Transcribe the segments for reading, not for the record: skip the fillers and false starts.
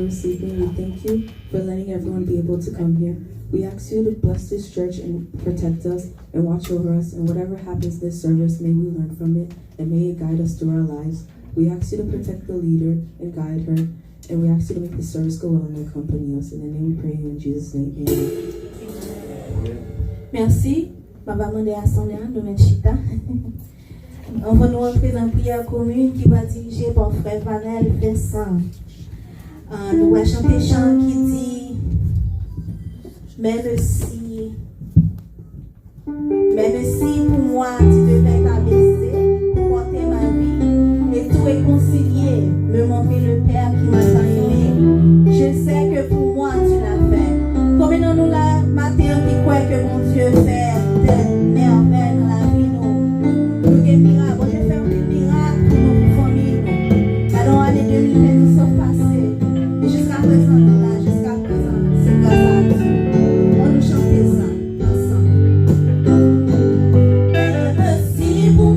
we're sleeping, we thank you for letting everyone be able to come here. We ask you to bless this church and protect us and watch over us. And whatever happens this service, may we learn from it and may it guide us through our lives. We ask you to protect the leader and guide her. And we ask you to make the service go well and accompany us. In the name we pray in Jesus' name, amen. Merci. Je vais demander à Sonia de mettre chita. On va nous entrer dans la prière commune qui va diriger par frère Vanel Vincent. Nous allons chanter chant qui dit même si pour moi tu devais t'abaisser, porter ma vie et tout réconcilier, me montrer le Père qui m'a tant aimé. Je sais que pour moi tu l'as fait. Combien nous la matin qui croit que mon Dieu fait des merveilles dans la vie nous. Nous des miracles, bon Dieu fait un miracle pour nos familles. Pendant l'année 2020 sont passées et jusqu'à présent nous là, jusqu'à présent c'est grâce à Dieu. On nous chante ça ensemble. Même si pour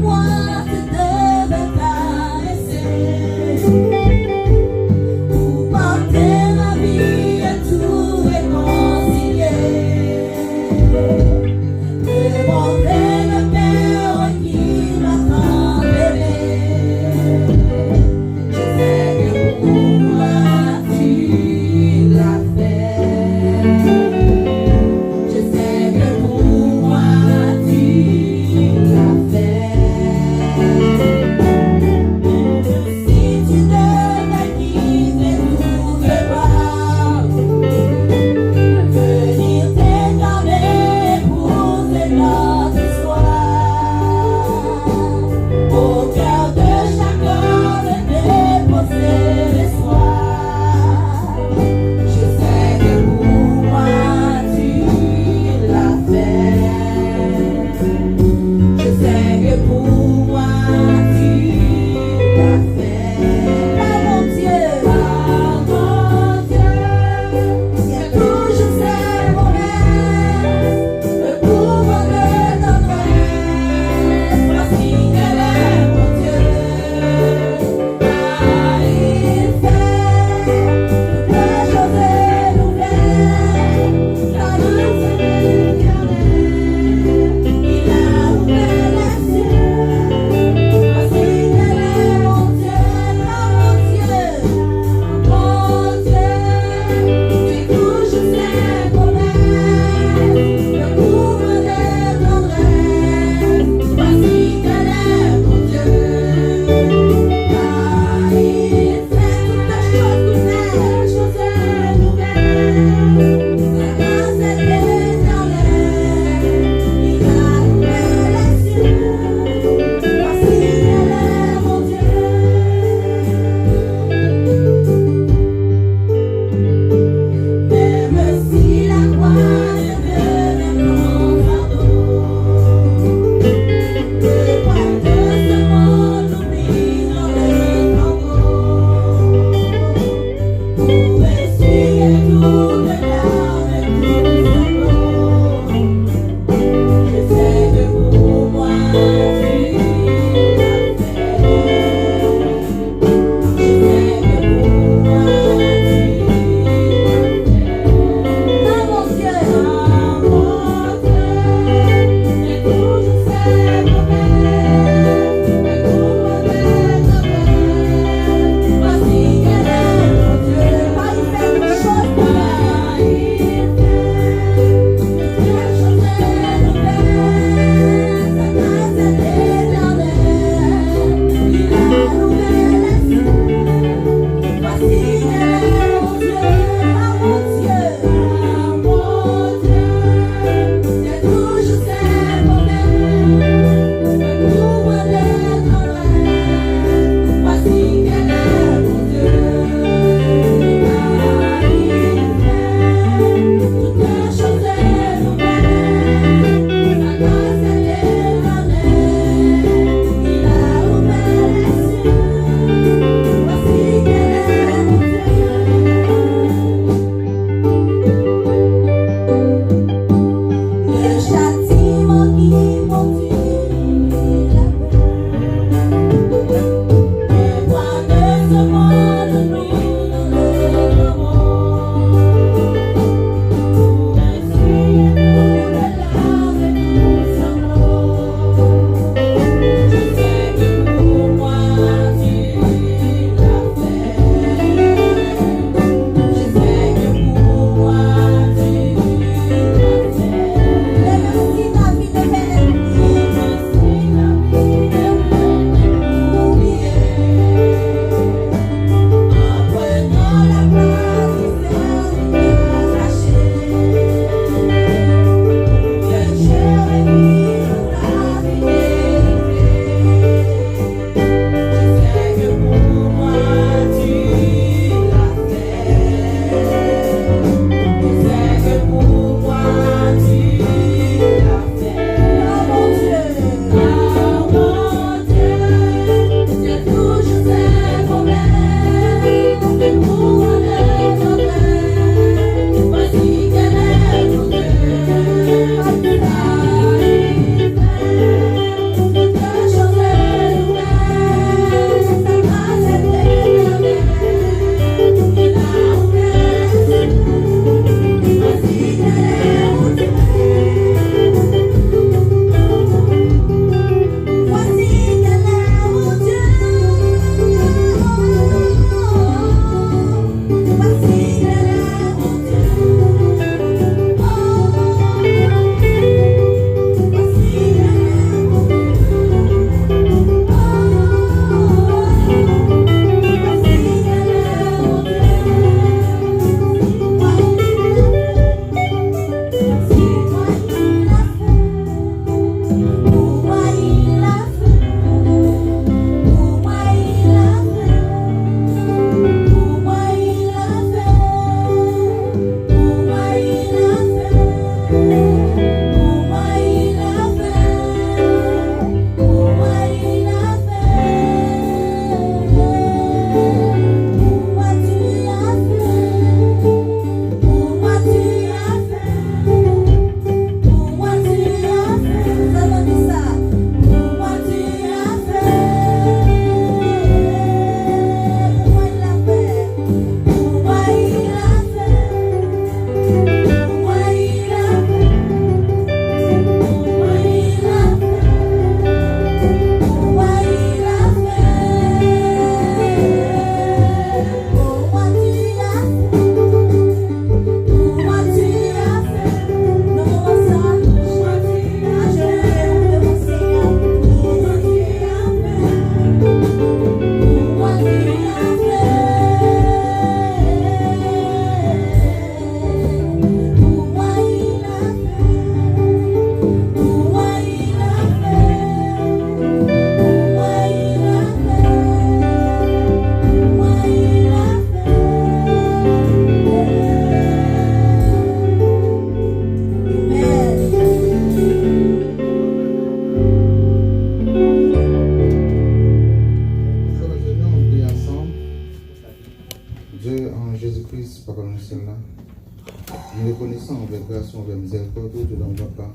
nous reconnaissons avec grâce, avec miséricorde, Dieu dans papa.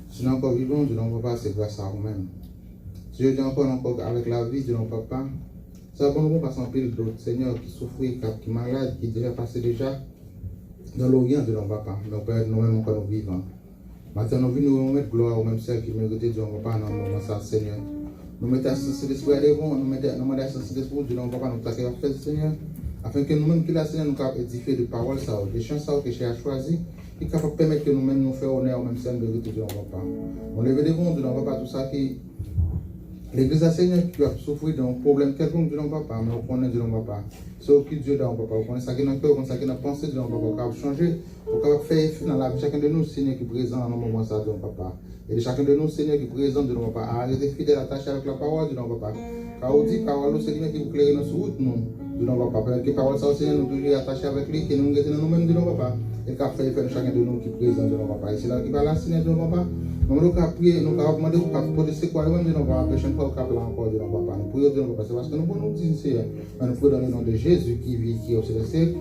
Si nous encore vivons, Dieu dans papa, c'est grâce à vous-même. Dieu dit encore avec la vie, Dieu dans papa. Ça va nous passer en pile d'autres Seigneur qui souffrent, qui sont malades, qui déjà passé déjà dans l'Orient, Dieu dans papa. Donc, Père, nous-mêmes encore nous vivons. Maintenant, nous venons nous mettre gloire au même Seigneur qui mérite Dieu dans papa dans le moment ça, Seigneur. Nous mettons à ce d'esprit à devant, nous mettons à ce d'esprit, Dieu dans papa, nous taquons à faire, Seigneur. Afin que nous-mêmes qui la Seigneur nous capables d'édifier de paroles, des chants que tu as choisis, et capable de permettre que nous-mêmes nous fassions honneur au même Seigneur de Dieu dans papa. On lève devant Dieu dans papa tout ça qui. L'église a Seigneur qui a souffert d'un problème quelconque Dieu dans papa, mais on connaît Dieu dans papa. C'est au qui Dieu dans papa, on connaît ça qui est dans le cœur, on connaît ça qui est dans la pensée Dieu dans papa, on peut changer, on peut faire effet dans la vie de chacun de nous, Seigneur qui est présent dans le moment ça Dieu dans papa. Et de chacun de nous, Seigneur qui est présent Dieu dans papa, à rester fidèle, attaché avec la parole Dieu dans papa. Car on dit, parole, c'est lui qui vous claire notre route, nous, Dieu dans papa. Parce que parole ça, Seigneur, nous toujours attachés avec lui, qui nous retenons nous-mêmes Dieu dans papa. Et qui a fait effet de chacun de nous qui est présent Dieu dans papa. Et c'est là qui va là, Seigneur Dieu dans papa. Nous avons prié, nous avons demandé au poser c'est quoi le même dans la prochaine fois au cap là encore dans papa. Nous prions dans papa, c'est parce que nous pouvons nous dire Seigneur. Nous prions dans le nom de Jésus qui vit, qui est au ciel des siècles.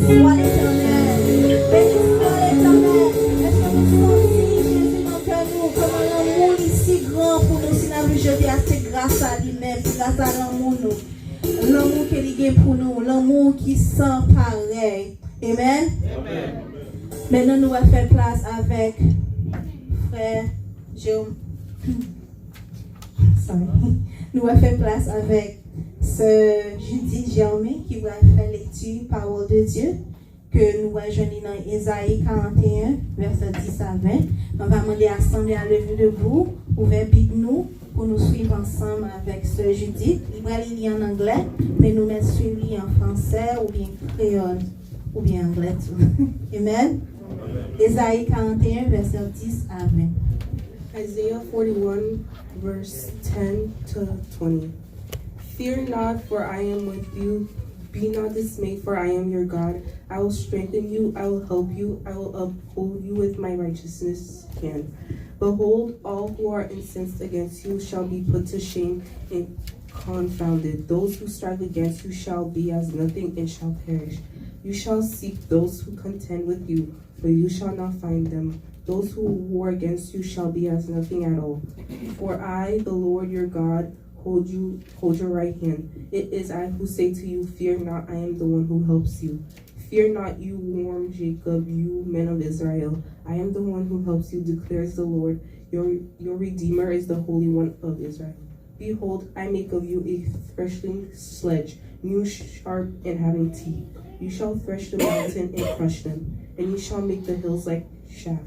soit l'Éternel. Béni soit l'Éternel. Est-ce que nous sentons Jésus dans cœur nous? Comment l'amour est si grand pour nous si nous avons jeté à cette grâce à lui-même, grâce à l'amour nous. L'amour qu'il a pour nous, l'amour qui sent pareil. Amen. Maintenant, nous allons faire place avec frère Jérôme. Sorry. Nous allons faire place avec ce Judith Germain qui va faire lecture parole de Dieu que nous allons joindre dans Ésaïe 41, verset 10 à 20. On va demander à l'Assemblée à lever debout, ouvrir Bible nous pour nous suivre ensemble avec ce Judith. Il va lire en anglais, mais nous mettons suivi en français ou bien créole ou bien anglais. Amen. Ésaïe 41, verset 10 à 20. Isaiah 41, verse 10 to 20. Fear not, for I am with you. Be not dismayed, for I am your God. I will strengthen you, I will help you, I will uphold you with my righteousness hand. Behold, all who are incensed against you shall be put to shame and confounded. Those who strive against you shall be as nothing and shall perish. You shall seek those who contend with you, but you shall not find them. Those who war against you shall be as nothing at all. For I, the Lord your God, hold your right hand. It is I who say to you, fear not, I am the one who helps you. Fear not, you warm Jacob, you men of Israel. I am the one who helps you, declares the Lord. Your Redeemer is the Holy One of Israel. Behold, I make of you a threshing sledge, new, sharp, and having teeth. You shall thresh the mountain and crush them, and you shall make the hills like chaff.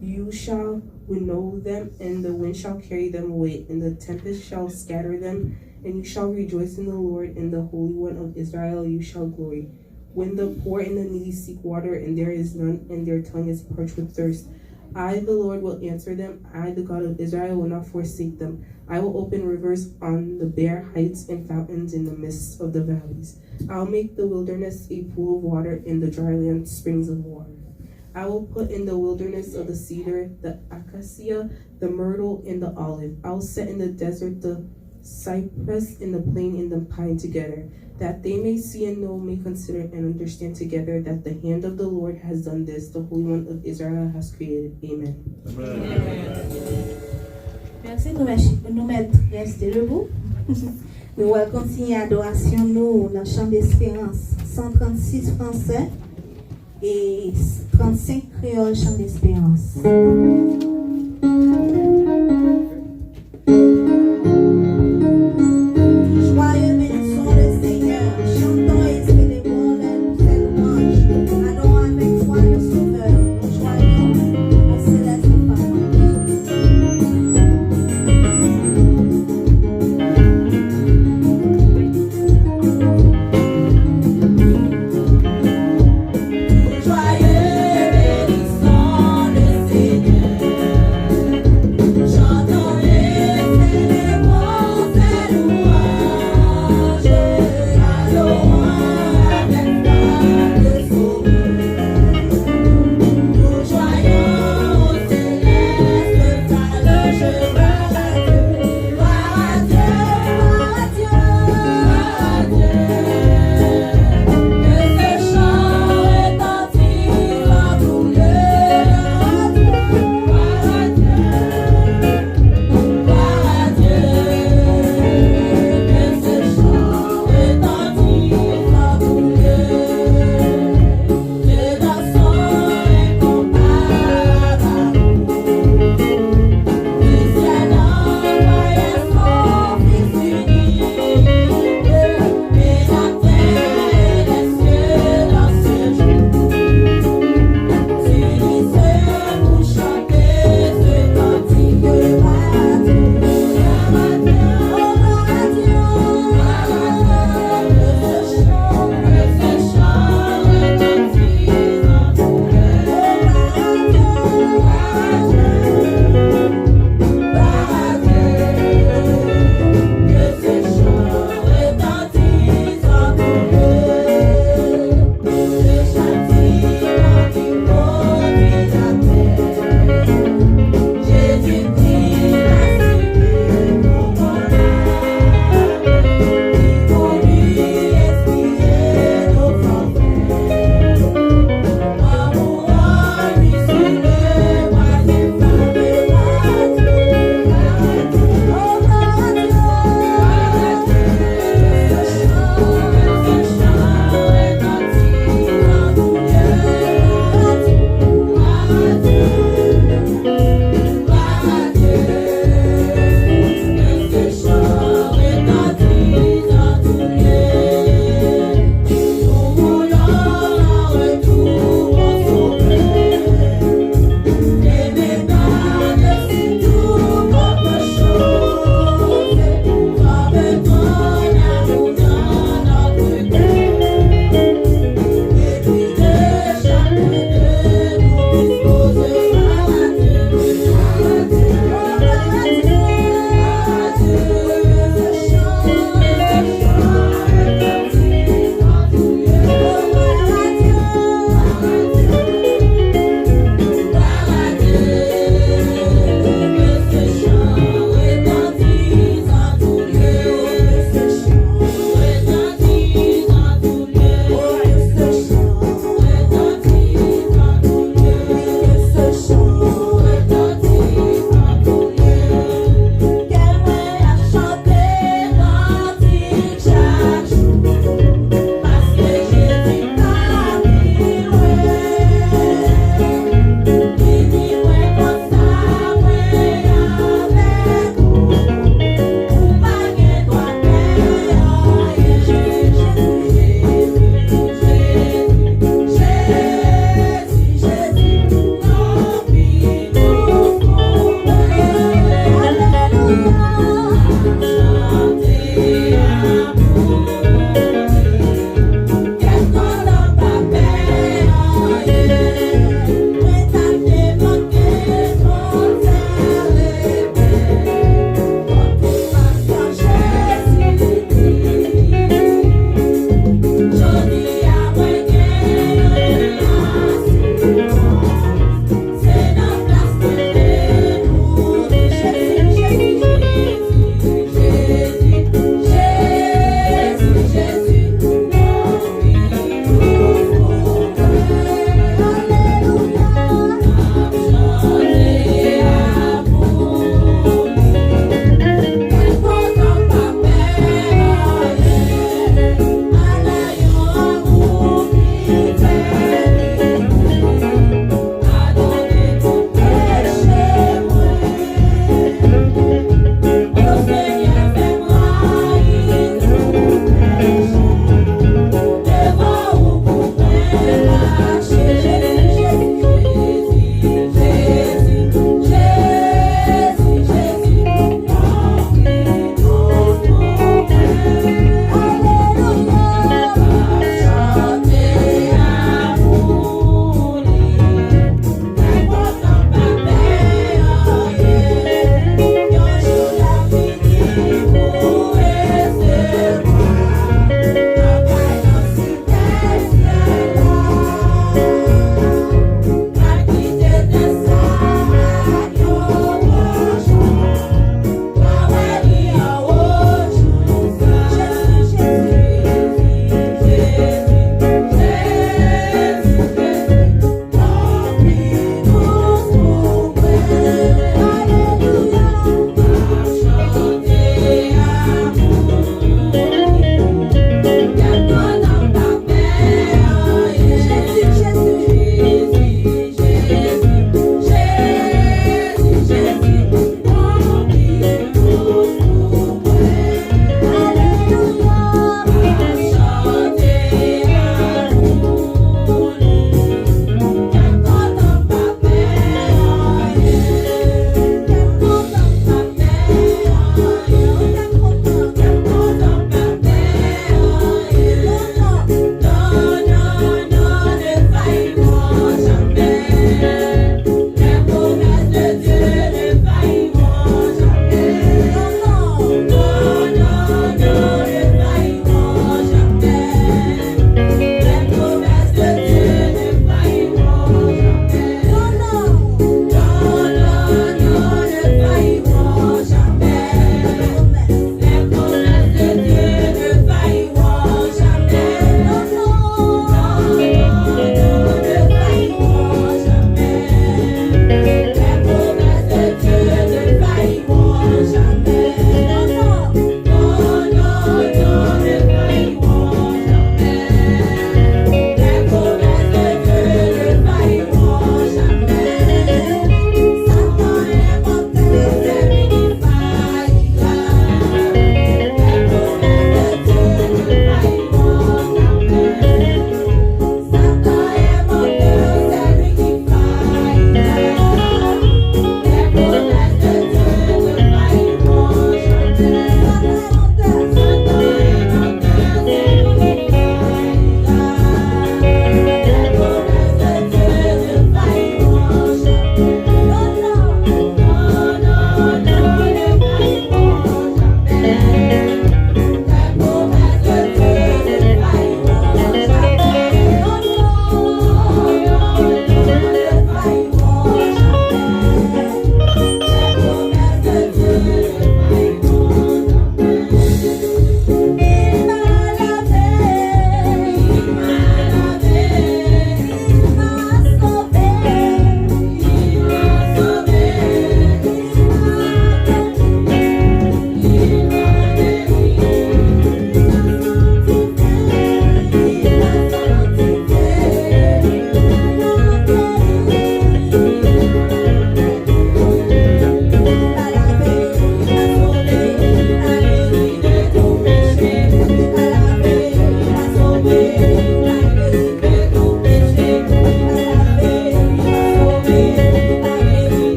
You shall winnow them, and the wind shall carry them away, and the tempest shall scatter them. And you shall rejoice in the Lord, and the Holy One of Israel you shall glory. When the poor and the needy seek water, and there is none, and their tongue is parched with thirst, I, the Lord, will answer them. I, the God of Israel, will not forsake them. I will open rivers on the bare heights and fountains in the midst of the valleys. I'll make the wilderness a pool of water, and the dry land springs of water. I will put in the wilderness of the cedar, the acacia, the myrtle, and the olive. I will set in the desert the cypress and the plane and the pine together, that they may see and know, may consider and understand together that the hand of the Lord has done this, the Holy One of Israel has created. Amen. Merci, nous mettre rester debout. Nous allons continuer l'adoration nous dans le chant d'espérance 136 français et 35 créoles chant d'espérance. Joyeux bénissons le Seigneur, chantons et célébrons ses louanges, adorons avec foi le Sauveur, joyeux au céleste Joyeux bénissons le Seigneur.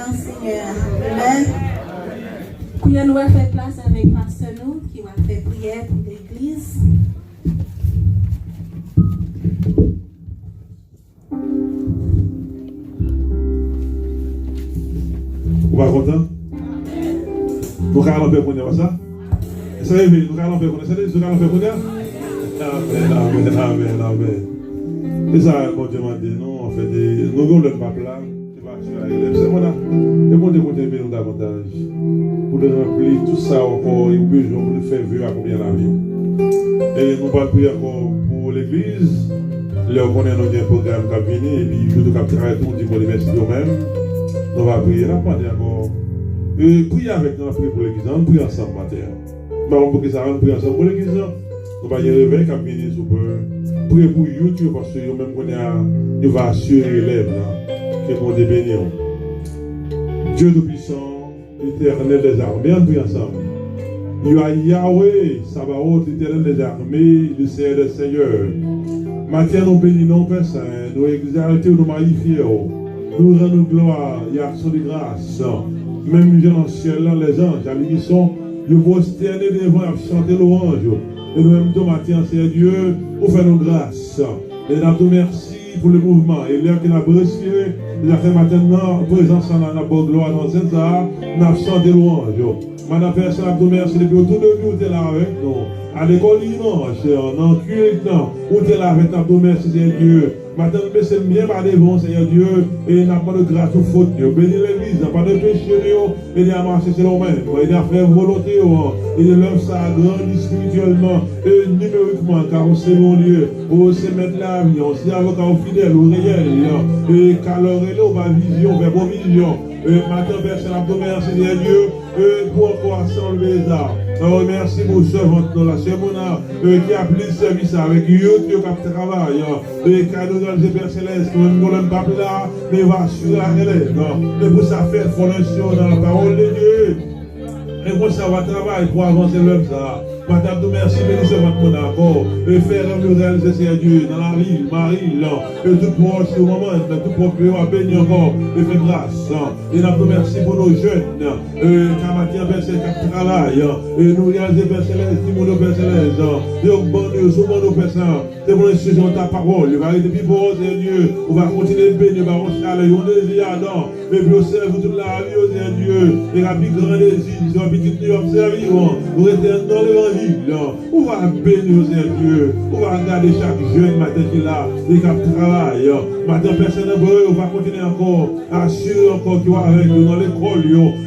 Grand Seigneur. Amen. Puis nous allons faire place avec Pasteur nous qui va faire prière pour l'église. Vous pas content? Vous allez en faire pour ça? Ça va, nous allons en faire pour ça? Nous allons en faire pour ça? Amen, amen, amen, amen. Et ça, mon Dieu m'a dit, non, en fait, nous avons le pape là, qui va tuer la relève. C'est moi là. Et mon Dieu continue nous davantage. Pour nous remplir tout ça encore, et besoin pour nous faire vivre à combien la vie. Et nous allons prier encore pour l'église. Là, on connaît notre programme qui a venu, et puis je dois travailler tout le monde dit pour les merci nous-mêmes. Nous allons prier, nous allons encore. Prier avec nous, prier pour l'église, nous prions ensemble matin. Nous pour que ça rentre, prier ensemble pour l'église. Nous allons y réveiller quand venir sous peu. Prier pour YouTube parce que nous va assurer l'élève que nous devons bénir. Dieu Tout-Puissant, éternel des armées, nous prions ensemble. Yahweh, Sabaoth, éternel des armées, le Seigneur des seigneurs. Matin, nous bénissons, Père Saint, nous exaltons, nous magnifions. Nous rendons gloire et action de grâce. Même dans le ciel, les anges, à l'unisson, nous vont se terner devant et chanter louange. Et nous-mêmes, ce matin, Seigneur Dieu, pour faire nos grâces. Et nous te merci pour le mouvement. Et l'air que nous avons respiré, nous avons fait maintenant, présence en la gloire dans cette art, nous avons chanté louange. Madame Personne, nous te merci depuis autour de nous, tu es là avec nous. À l'école dimanche, dans le culte, où tu es là avec nous, merci Seigneur Dieu. Maintenant, nous baissons bien par devant, Seigneur Dieu, et n'a pas de grâce ou faute. Bénis l'église, n'a pas de péché, et à marcher selon nous-mêmes, et à faire volonté, et de l'œuvre ça grandit spirituellement et numériquement, car on sait mon Dieu, on sait mettre la vie, on sait avocat au fidèle, au réel, et calorer l'eau, ma vision, vers vos visions. Matin, personne n'a merci Seigneur Dieu, pour encore assembler les arts. Merci pour ce ventre, la Mona, qui a pris le service avec eux, qui a travaillé, et qui a donné le Père Céleste, qui ne pas là, mais va assurer la relève. Et pour ça, faire fondation dans la parole de Dieu. Et pour ça, va travailler pour avancer l'homme ça. Madame, nous merci, bénissez votre monde encore. Et faire le réaliser, Seigneur Dieu, dans la ville, Marie, là, et tout proche, au moment, tout proche, à bénir encore, et fait grâce. Et nous merci pour nos jeunes, car matin, Père Céleste, qui travaillent, et nous réaliser, Père Céleste, qui nous Père Céleste, et au bon Dieu, souvent nos personnes, c'est pour l'institution de ta parole, il va arrêter depuis pour Seigneur Dieu, on va continuer de bénir, on va chaler, on désire, et puis on serve toute la vie, Seigneur Dieu, et la plus grande désir, c'est un petit peu observé, vous restez dans l'évangile. On va bénir, Seigneur Dieu. On va regarder chaque jeune matin qui est là, et qui travaille. Matin, personne n'a besoin, on va continuer encore, assurer encore qu'il va avec nous dans l'école,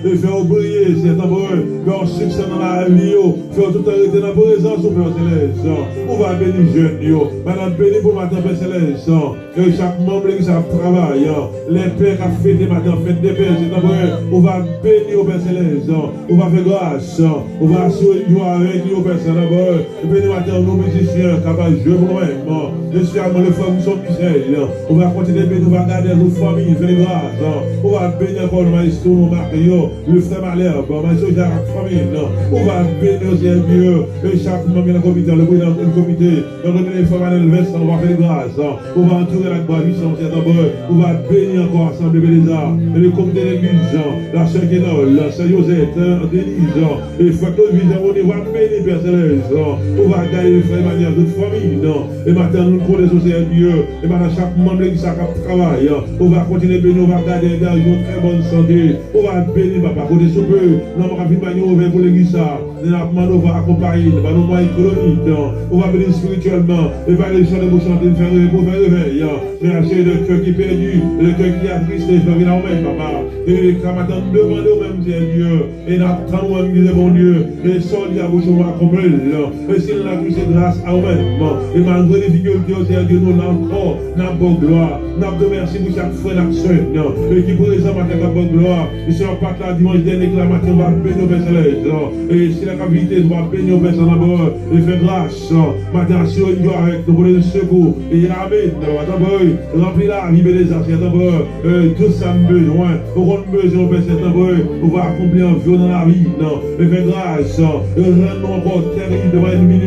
et faire briller, c'est un besoin, faire succès dans la vie, faire tout arrêter dans la présence au Père Céleste. On va bénir jeune, Madame béni pour matin, Père Céleste. Et chaque membre qui travaille, les pères qui ont fait des matins, fête des pères, c'est un besoin. On va bénir au Père Céleste. On va faire grâce. On va assurer qu'il va avec nous. Personne d'abord, et puis nous attendons nos musiciens capables de jouer pour nous-mêmes. Spécialement les femmes qui sont Michel. On va continuer, nous va garder nos familles, faire les grâces. On va bénir encore le maestro, nos Mario, le frère Malherbe, le maestro Jacques Famille. On va bénir Seigneur Dieu, et chaque membre de la comité, le président du comité, le remis des femmes à l'Elvest, on va faire les grâces. On va entourer la gloire du sang, on va bénir encore ensemble les arts, et le comité de l'église, la sœur Kénol, la sœur Josette, Denise, et Facteur Vision, on va bénir. On va gagner les frères manières de famille, et maintenant nous connaissons Seigneur Dieu, et maintenant chaque membre qui travaille, on va continuer à bénir, on va garder une très bonne santé, on va bénir, papa, côté sous peu, nous allons faire pour l'église, on va accompagner, on va nous moyens économiques, on va bénir spirituellement, et va les chanter pour chanter, faire réveil, mais acheter le cœur qui est perdu, le cœur qui est attristé, je vais venir en main, papa, et quand maintenant nous demandons même Seigneur Dieu, et nous attendons un bon Dieu, et sans dire à vous, on va comprendre, et si nous avons touché grâce à nous-mêmes, et malgré les difficultés, Seigneur Dieu, nous avons encore, nous avons bonne gloire, nous avons merci pour chaque frère et sœur, et qui présente matin la bonne gloire, et si on part là dimanche dernier, que la matin, on va bénir au Père Céleste, et si la capacité, on va bénir au Père Céleste, et faire grâce, matin, assurer une gloire avec nous pour les secours, et amen, remplir la vie, les arts, tout ça a besoin, on a besoin au Père Céleste, on va accomplir un vieux dans la vie, et faire grâce, et rendre encore terrible devant l'ennemi,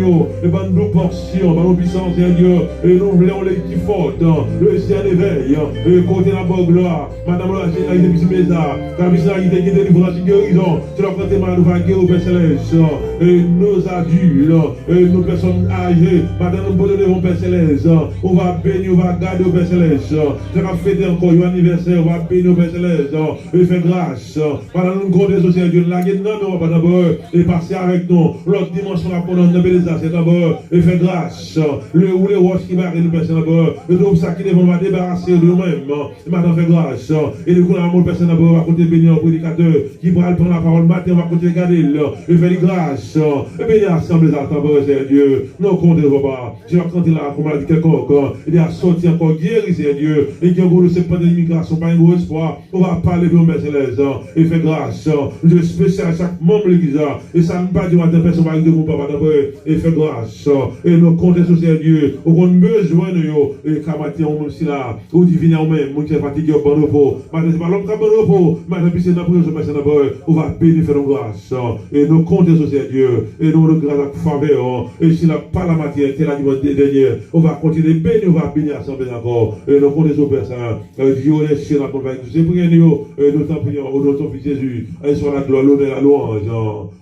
et par nos portions, par nos puissances, Seigneur, et nous voulons l'équipe forte, le ciel éveille, et côté la bonne gloire, Madame la Générale de Bismeza, la miséricorde qui délivrance et guérison, tu l'as prêté mal, nous va guérir au Père Céleste, et nos adultes, et nos personnes âgées, Madame nous bonheur au Père Céleste, on va bénir, on va garder au Père Céleste, tu vas fêter encore un anniversaire, on va bénir au Père Céleste, et faire grâce, Madame nous comptons sur Dieu, la guerre non, mais on va d'abord, et passer avec nous, l'autre dimension la pendant de Béléza, c'est d'abord, et faire grâce, le ou les roches qui va nous passer d'abord, et tout ça qui devons va débarrasser de nous-mêmes, et maintenant faire grâce, et nous avons personne d'abord, on va continuer bénir un prédicateur, qui va prendre la parole matin, on va continuer à garder, et faire grâce, et bénir l'assemblée d'abord, c'est Dieu, nous comptons pas, je vais canter là, comme a dit quelconque, il a sorti encore guéri, c'est Dieu, et qui a voulu se prendre l'immigration, pas un gros espoir, on va parler de Père Céleste, et faire grâce, je spécial à chaque membre de l'église, et ça ne pas du matin, personne va de mon papa d'abord, et faire grâce, et nous comptons sur Dieu, on a besoin de nous, et qu'à matin, on aussi là, ou diviner nous-mêmes, on qui est fatigué au bon repos, maintenant c'est pas l'homme qui a bon repos, maintenant puis c'est notre personne d'abord, on va bénir, faire grâce, et nous comptons sur Dieu, et nous le grâce à faveur, et s'il n'a pas la matière, c'est la dimanche dernière, on va continuer bénir, on va bénir l'assemblée encore, et nous comptons sur personne, Dieu est chez la convaincu, c'est pour nous, et nous t'en prions, au nom de ton fils Jésus, et soit la gloire, l'honneur, la louange,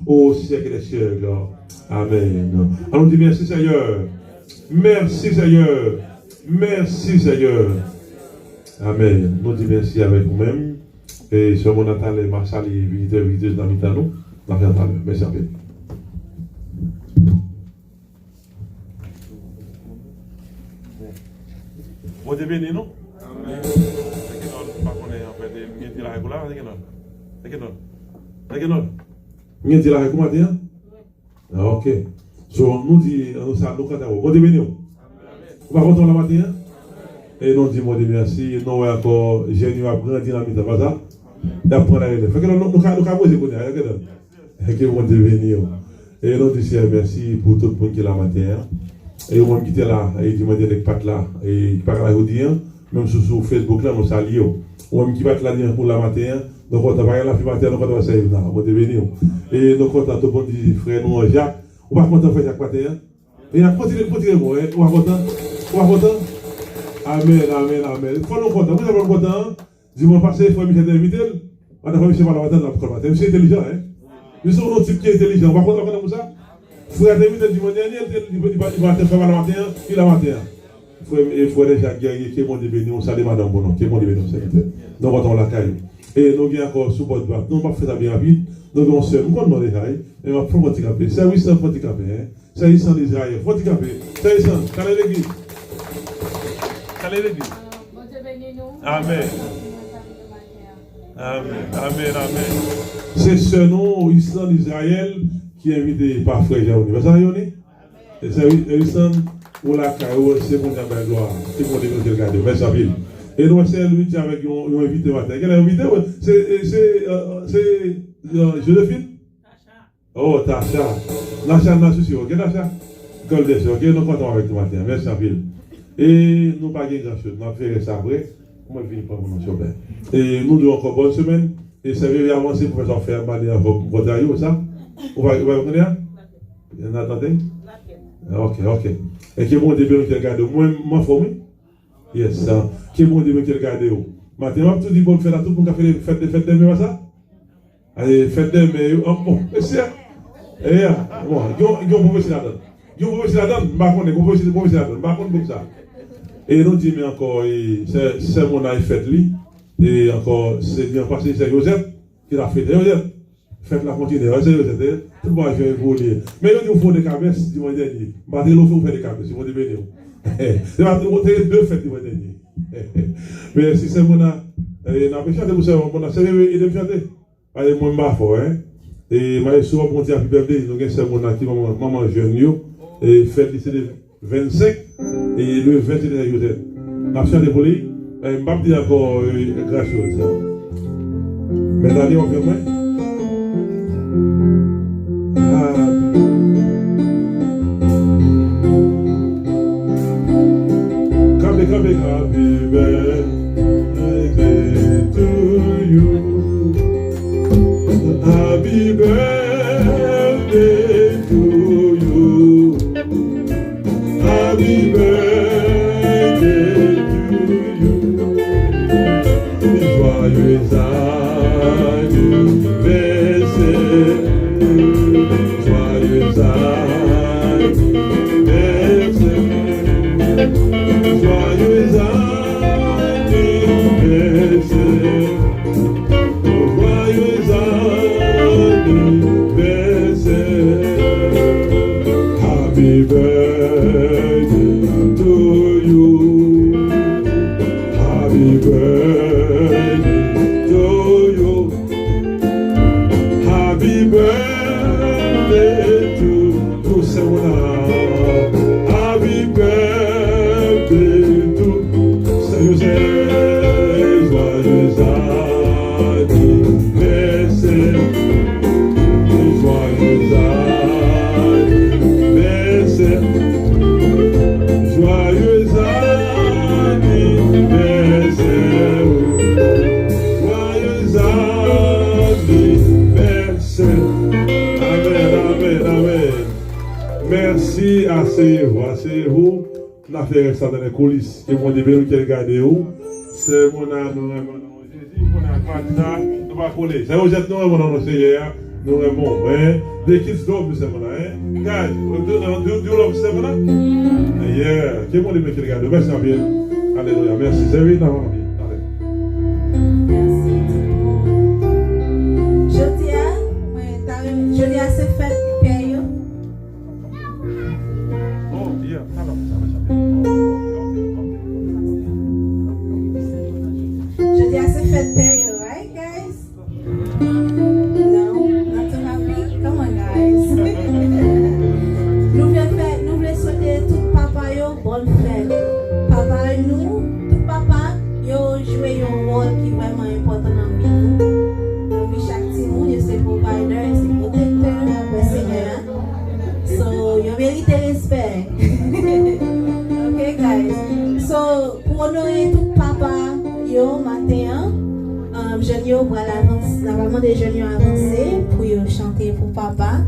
au siècle des siècles. Amen. Allons dire merci Seigneur. Merci Seigneur. Merci Seigneur. Amen. Nous disons merci avec vous-même. Et sur mon Natal et Marshall et visiteurs dans nous. Merci à vous. Vous êtes béni, non? Amen. Vous êtes là, comment dire? Ok. So, nous disons, nous cantons. Vous êtes béni. Vous êtes content la matin? Et nous disons merci. Nous encore, j'ai eu à grandir dans la pas ça? Et après, la relève. Fait que nous avons posé pour nous. Et vous êtes béni. Et nous disons merci pour tout le monde qui est là matin. Et on qui était là, et il m'a dit avec Pat là, et il parle à dire, même sur Facebook là, nous saluons. On qui va là pour la matin, donc on va la fin matin, donc on va saluer là, on va devenir. Et nous comptons tout le monde dit frère nous Jacques, on va content frère Jacques matin. Et on continue moi, on va content. Amen, amen, amen. Faut nous content, vous êtes content. Dis-moi passer frère Michel invité, on a pas Michel la matin dans le matin. Monsieur intelligent hein. Nous sommes un type qui est intelligent, on va content comme ça. Frère David du monde dernier, il va te faire la matin, il a matin. Frère déjà guerrier, qui est mon béni, on salue madame Bonon, qui est mon béni, nous votons la caille. Et nous avons encore sous votre bas, nous avons fait ça bien rapide, nous avons seul, nous avons déjà, et nous avons fait handicapé, service sans handicapé, service sans Israël, handicapé, service sans, calez l'église. Calez l'église. Amen. Amen, amen, amen. C'est ce nom, Islam d'Israël, qui est invité par Frère Jaouni. Vous savez, Jaouni? Et c'est Islam, ou la caillou, c'est mon diable de gloire. C'est mon diable de regarder. Merci à vous. Et nous, c'est lui qui avec un invité matin. Quel est l'invité? C'est Joséphine? Oh, Tasha. Tasha, n'a souci, ok, Tasha? Goldès, ok, nous comptons avec toi matin. Merci à vous. Et nous pas gagner grand chose. Nous allons faire ça après. Comment je viens pas mon nom sur le. Et nous devons encore bonne semaine. Et ça veut dire avancer pour faire faire mal à votre ça? On va venir? Vous attendez? Ok. Et qui est mon début qui regarde moi formé? Yes. Qui est mon début qui regarde où? Maintenant, tout dit bon faire tout pour faire fête demain ça? Allez, fête demain. Bon, c'est et bon, ils ont professeur là-dedans. Ils ont professeur là-dedans, par contre, ils ont professeur là-dedans, par contre comme ça. Et nous disons encore, c'est mon aïe fête lui, et encore, c'est bien passé, c'est Joseph qui l'a fait. Joseph, faites la continuer, c'est Joseph, tout le monde je vais vous lire. Mais nous faut des cabesses, du mois dernier. Battez l'eau, vous faites des cabesses, ils vont devenir. C'est pas deux fêtes du mois dernier. Mais si c'est mon aïe, et n'a pas chanté pour ça, mon aïe, c'est il aime chanter. Allez, moi, je m'en fous, hein. Et je suis souvent pour dire happy birthday, nous avons c'est mon aïe qui maman jeune, et fête lycée de 25. Et le 21 Joseph. La chanté pour lui, je ne vais pas dire encore grâce. Mais d'aller on fait moins. Happy birthday to you. Happy birthday to you. Happy birthday to you. Joyeux anniversaire. Joyeux anniversaire. Joyeux anniversaire. Joyeux anniversaire. Happy birthday to you. Happy birthday to you. Happy birthday to someone. Happy birthday to joyeux anniversaire. Joyeux anniversaire. Joyeux anniversaire. Joyeux anniversaire. Amen, amen, amen. Merci, asseyez-vous, asseyez-vous. On a fait ça dans les coulisses. Et mon début, qui regardez où? C'est mon amour. Jésus, mon amour, nous va coller. C'est vous êtes nous, mon amour, Seigneur. Nous aimons, hein? The kids love you, Semana, hein? Guys, do you love Semana? Yeah. Qui est mon début qui regarde? Merci bien. Alléluia. Merci. C'est oui, non, allez. Merci tout le monde. Jeudi, c'est fête période. Oh, yeah. Jeudi, c'est fête période, right, guys? No, not too happy. Come on, guys. Nous voulons souhaiter tout papa yo bonne fête. Papa nous, tout papa yo joué un rôle qui est vraiment important dans la vie. Dans la vie chaque petit monde, c'est provider, c'est protecteur, c'est Seigneur. So, you mérite respect. Okay, guys. So, pour honorer tout papa yo matin, jeunes yo pour l'avance, normalement des jeunes yo avancé pour yo chanter pour papa.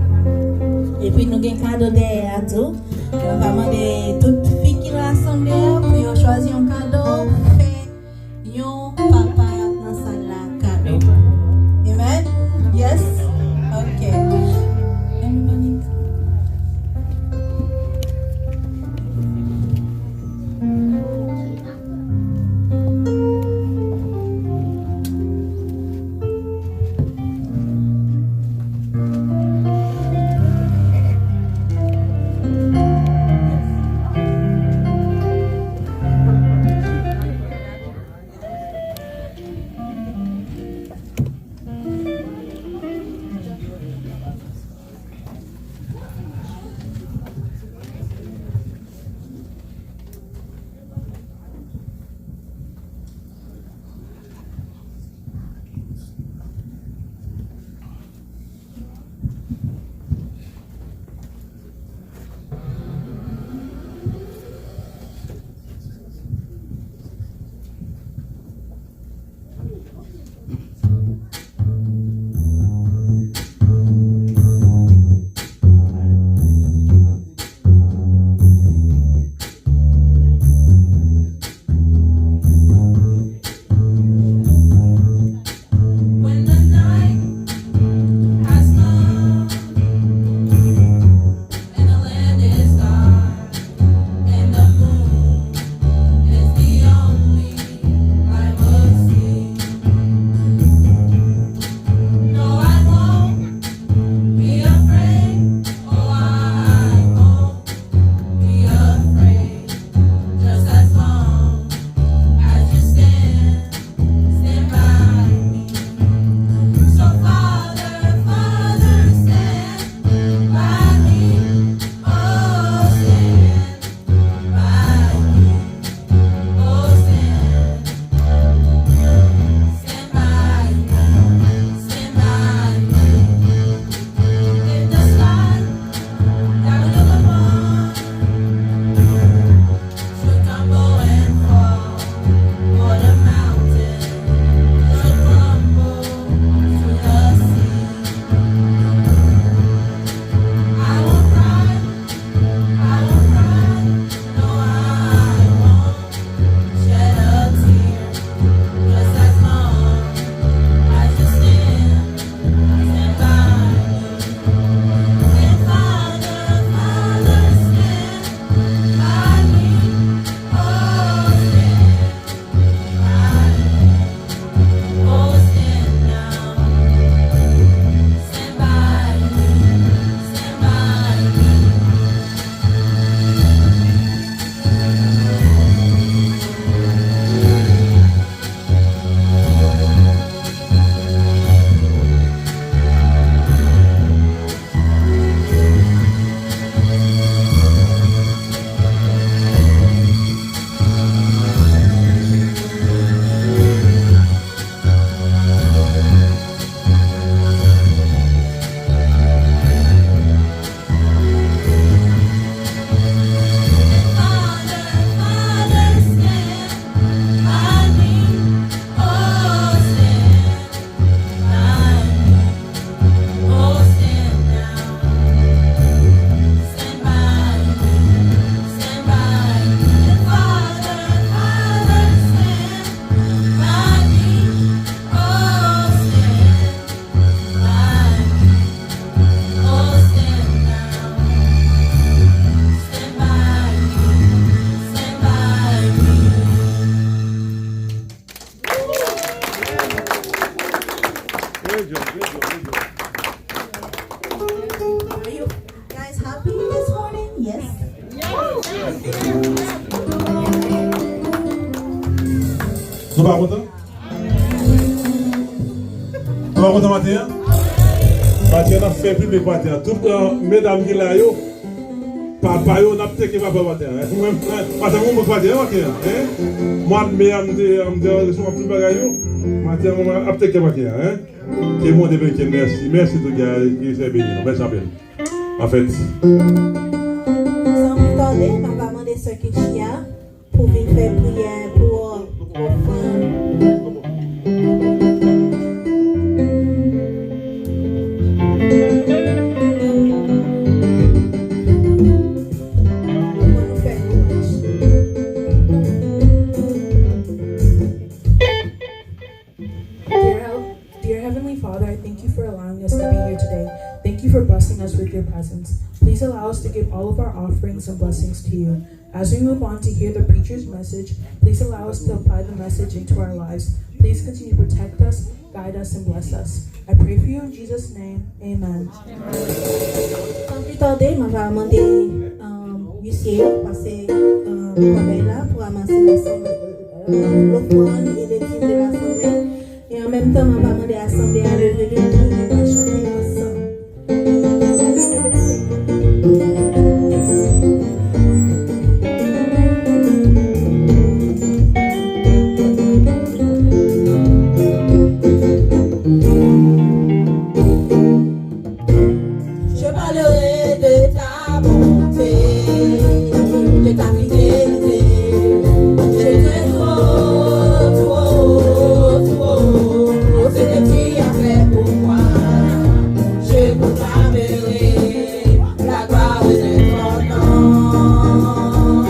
Et puis nous avons un cadeau derrière tout. On va demander toutes les filles qui sont rassemblées pour yo choisir un cadeau pour faire yo papa dans sa la cadeau. Amen? Yes? Okay. Nous pas contents? Nous pas contents matin? Matin, on a fait public matin. Toutes les mesdames qui sont là, papa, on a peut-être papa matin. Matin, on peut matin. Moi, je suis plus bagaille. Matin, on a peut-être matin. Qui est mon début, merci. Merci tout le gars qui s'est béni. Merci à vous. En fait. Sans plus tarder, je vais demander à Sœur Kichia pour venir faire prière pour Dear Heavenly Father, I thank you for allowing us to be here today. Thank you for blessing us with your presence. Please allow us to give all of our offerings and blessings to you. As we move on to hear the preacher's message, please allow us to apply the message into our lives. Please continue to protect us, guide us, and bless us. I pray for you in Jesus' name. Amen. Sans plus tarder, je vais demander Lucie de passer là pour ramasser l'offrande et les dîmes de l'assemblée. Et en même temps, je vais demander à l'assemblée à lever le dos et à chanter ensemble. Je parlerai de ta bonté, de ta fidélité. Je te trop, ce que tu as fait pour moi. Je proclamerai la gloire de ton nom.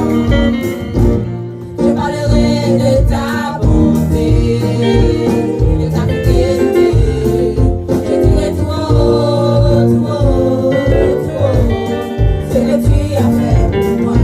Je parlerai de ta bonté, de ta fidélité. Je dirai trop, ce que tu as fait pour moi.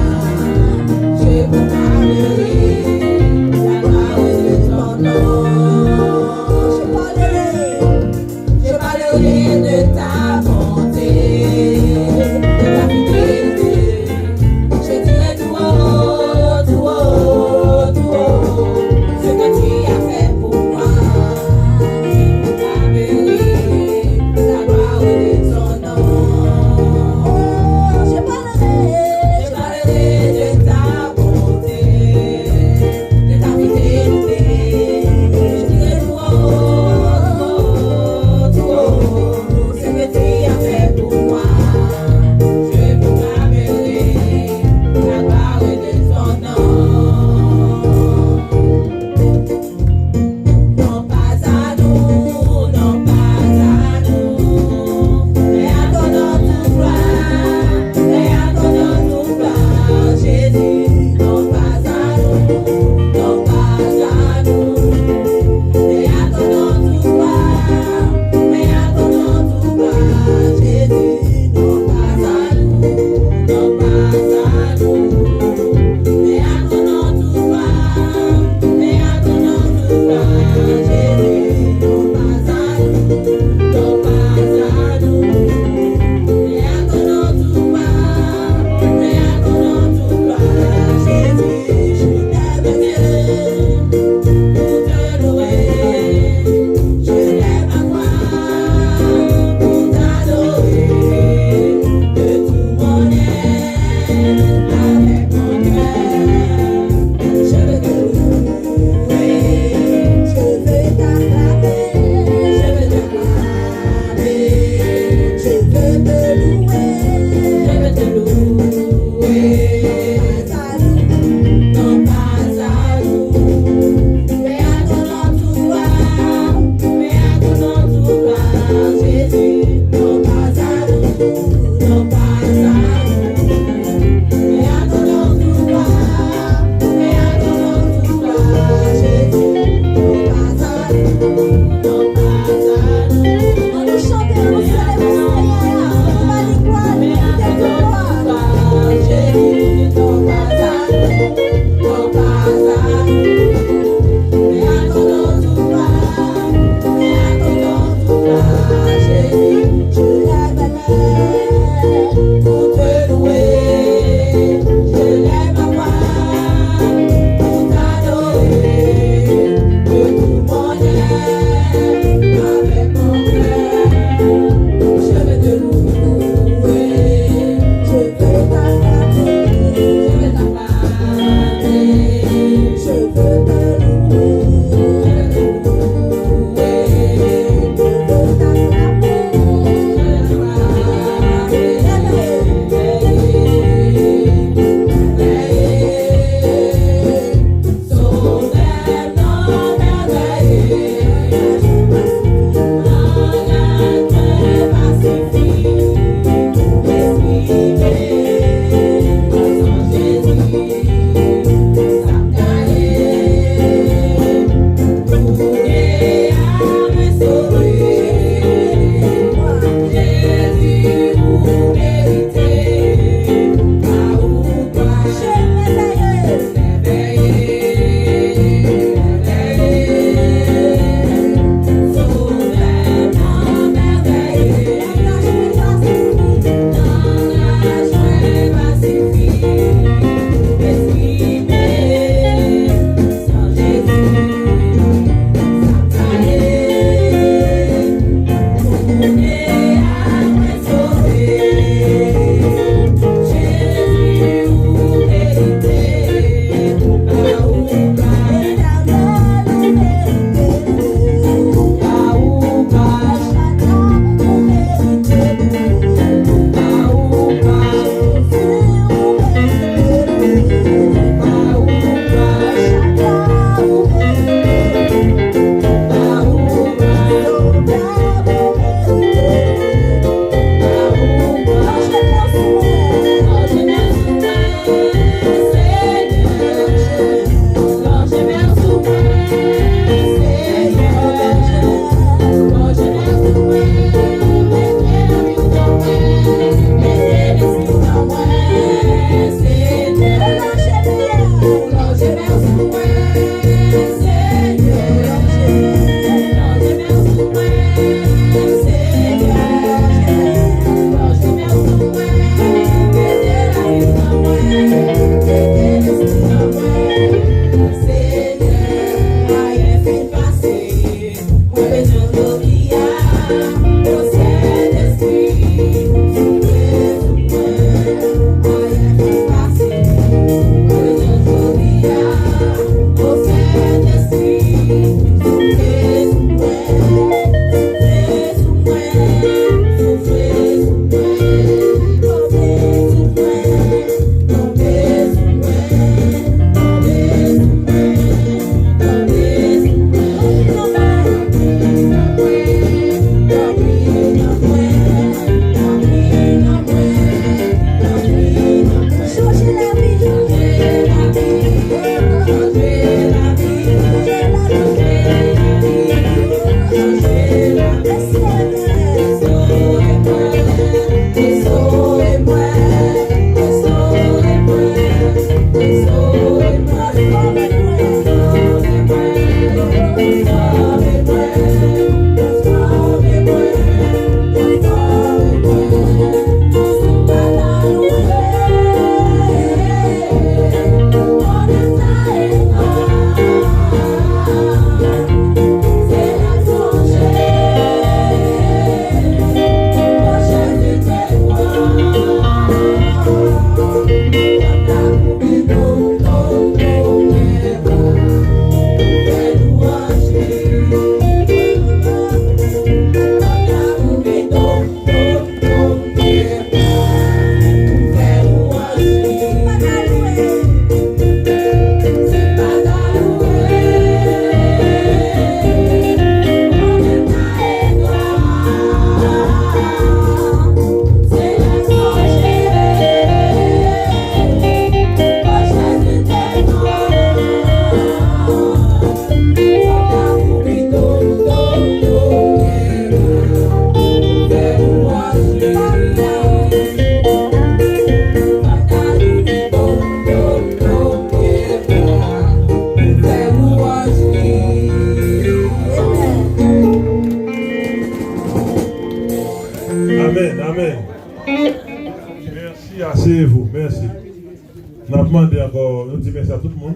encore, nous disons merci à tout le monde.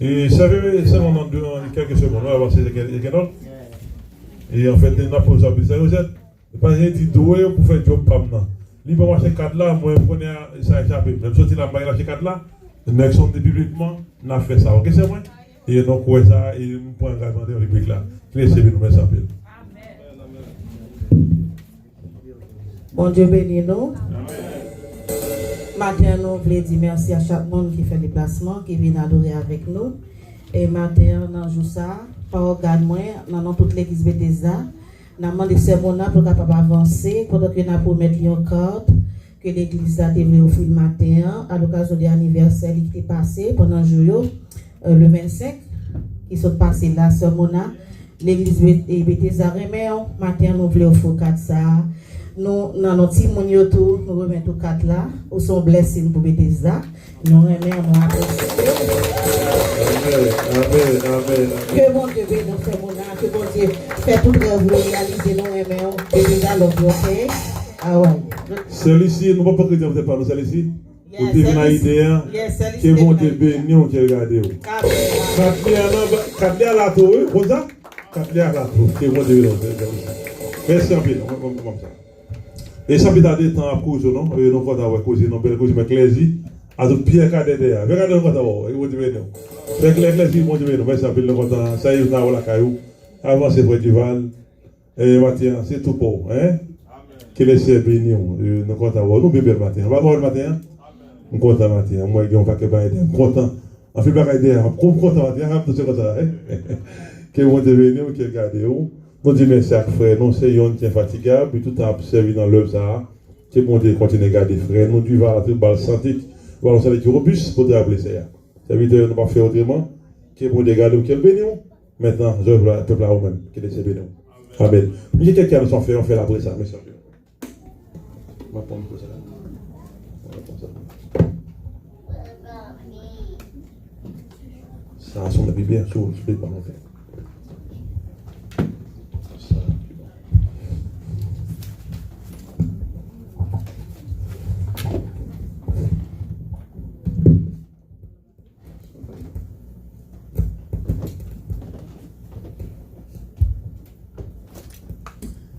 Et ça fait seulement dans quelques secondes, on va avancer quelqu'un d'autre. Et en fait, on a posé ça, vous êtes pas dit doué pour faire job comme ça. Il peut marcher 4 là, moi je connais ça échappé. Même si la baille lâcher 4 là, nous sommes publiquement, on a fait ça. OK, c'est vrai? Et donc, ouais, ça, et nous pouvons engagement de public là. Laissez nous mettre ça. Bon Dieu bénis nous. Matin, nous voulons dire merci à chaque monde qui fait le déplacement, qui vient adorer avec nous. Et matin, dans jour ça, par regarde moi, dans toute l'église Bethesda, nous avons demandé ces mots pour capable avancer, pendant que nous avons mettre en carte que l'église a développé au fil matin à l'occasion de l'anniversaire qui est passé pendant le jour le 25 qui sont passés là ce moment l'église Bethesda remet matin nous voulons faire 4 ça nous dans notre petit monde tout nous remettons 4 là où sont blessés pour Bethesda nous remet on amen que bon Dieu bénisse nous ce moment que bon Dieu fait tout rêve réaliser nous remet Bethesda l'objet. Ah ouais. Celle-ci, nous ne pouvons pas dire que vous pas celle-ci. Vous avez une idée qui vont te bénir, qui regardez. 4 liens à la tour, comme ça 4 liens à la tour, qui vont te bénir. Merci un peu, comme ça. Et ça peut être temps à cause, non? Et nous avons cause, nous avons cause, mais Clézy, à tout Pierre Cadé, regardez nous avons, ils vont te bénir. C'est Clézy, ils vont te bénir. Merci un peu, nous avons ça y est, nous avons la caillou. Avancez pour Duval. Et Mathieu, c'est tout pour, hein? Que les cieux bénis, nous comptons nous bébés le matin. On va voir le matin. Nous comptons le matin. Moi, je vais pas aider. Content. On fait pas aider. Content le matin. Tout ce que ça. Que vous te bénir, que regardez. Nous disons merci à frère. Nous c'est yon qui est fatigable. Puis tout a servi dans l'œuvre ça. Que bon Dieu continue à garder frère. Nous du va tout bal santé. Voilà, ça va être robuste pour te rappeler ça. Ça veut dire nous pas faire autrement. Que bon Dieu garde que bénir. Maintenant, je veux le peuple à vous-même. Que les cieux bénis. Amen. Il y a quelqu'un qui nous fait, on fait après ça. Merci. On va prendre ça. Ça sonne bien sur le ballon.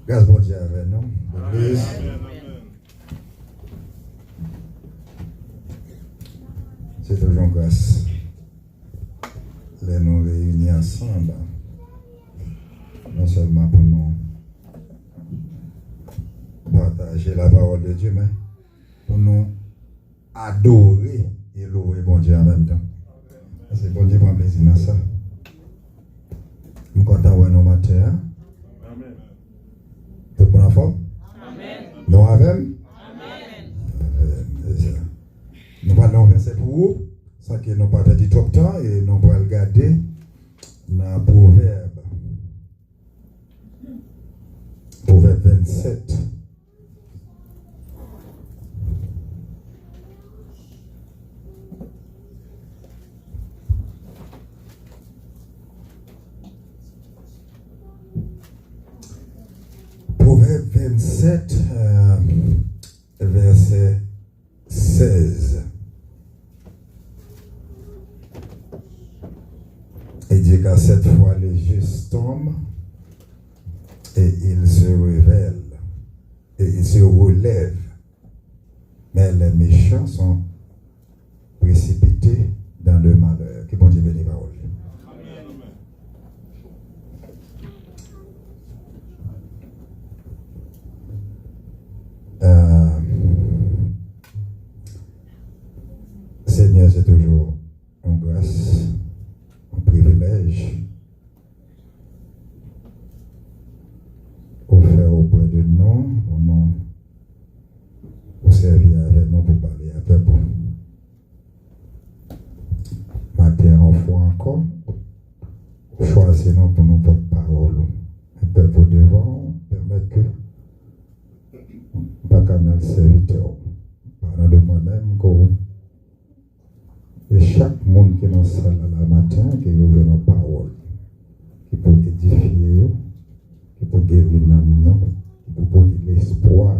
Grâce bon Dieu avec nous. C'est toujours grâce. Les nous réunis ensemble, non seulement pour nous partager la parole de Dieu, mais pour nous adorer et louer bon Dieu en même temps. C'est bon Dieu prend plaisir dans ça. Nous comptons voir nos matins. Tout le monde en forme? Amen. Nous avons? Nous parlons verset pour vous, sans que nous pas perdu trop de temps et nous allons regarder dans Proverbe 27. Proverbe 27, verset 16. Il dit qu'à cette fois les justes tombent et ils se révèlent et ils se relèvent, mais les méchants sont précipités dans le malheur. Que bon Dieu bénisse parole. Seigneur, c'est toujours une grâce, un privilège pour faire auprès de nous, pour servir avec nous, pour parler à peuple. Matin, en fois encore, choisissez-nous pour nous porter parole. Un peuple devant, permettre que pas canal serviteur, parlant de moi-même, et chaque monde qui est dans la salle à la matin, qui revient nos paroles, qui peut édifier, qui peut guérir l'âme, qui peut porter l'espoir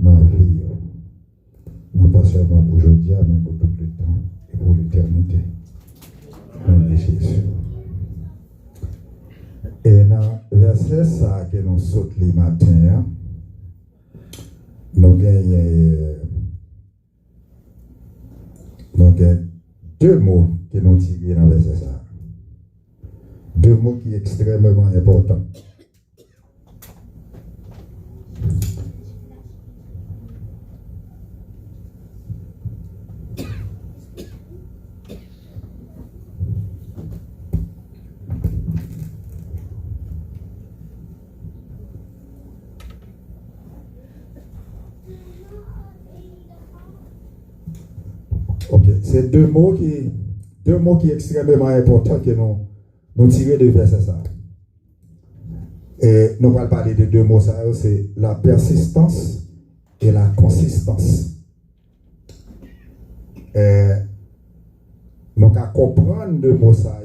dans la vie. Non pas seulement pour aujourd'hui, mais pour tout le temps et pour l'éternité. Au nom de Jésus. Et dans le verset ça que nous sautons les matins, nous gagnons deux mots que nous tirons dans le verset ça. Deux mots qui sont extrêmement importants. Ok, c'est deux mots qui sont extrêmement importants que nous tirons de verset ça. Et nous allons parler de deux mots, ça, c'est la persistance et la consistance. Et nous allons comprendre deux mots, ça,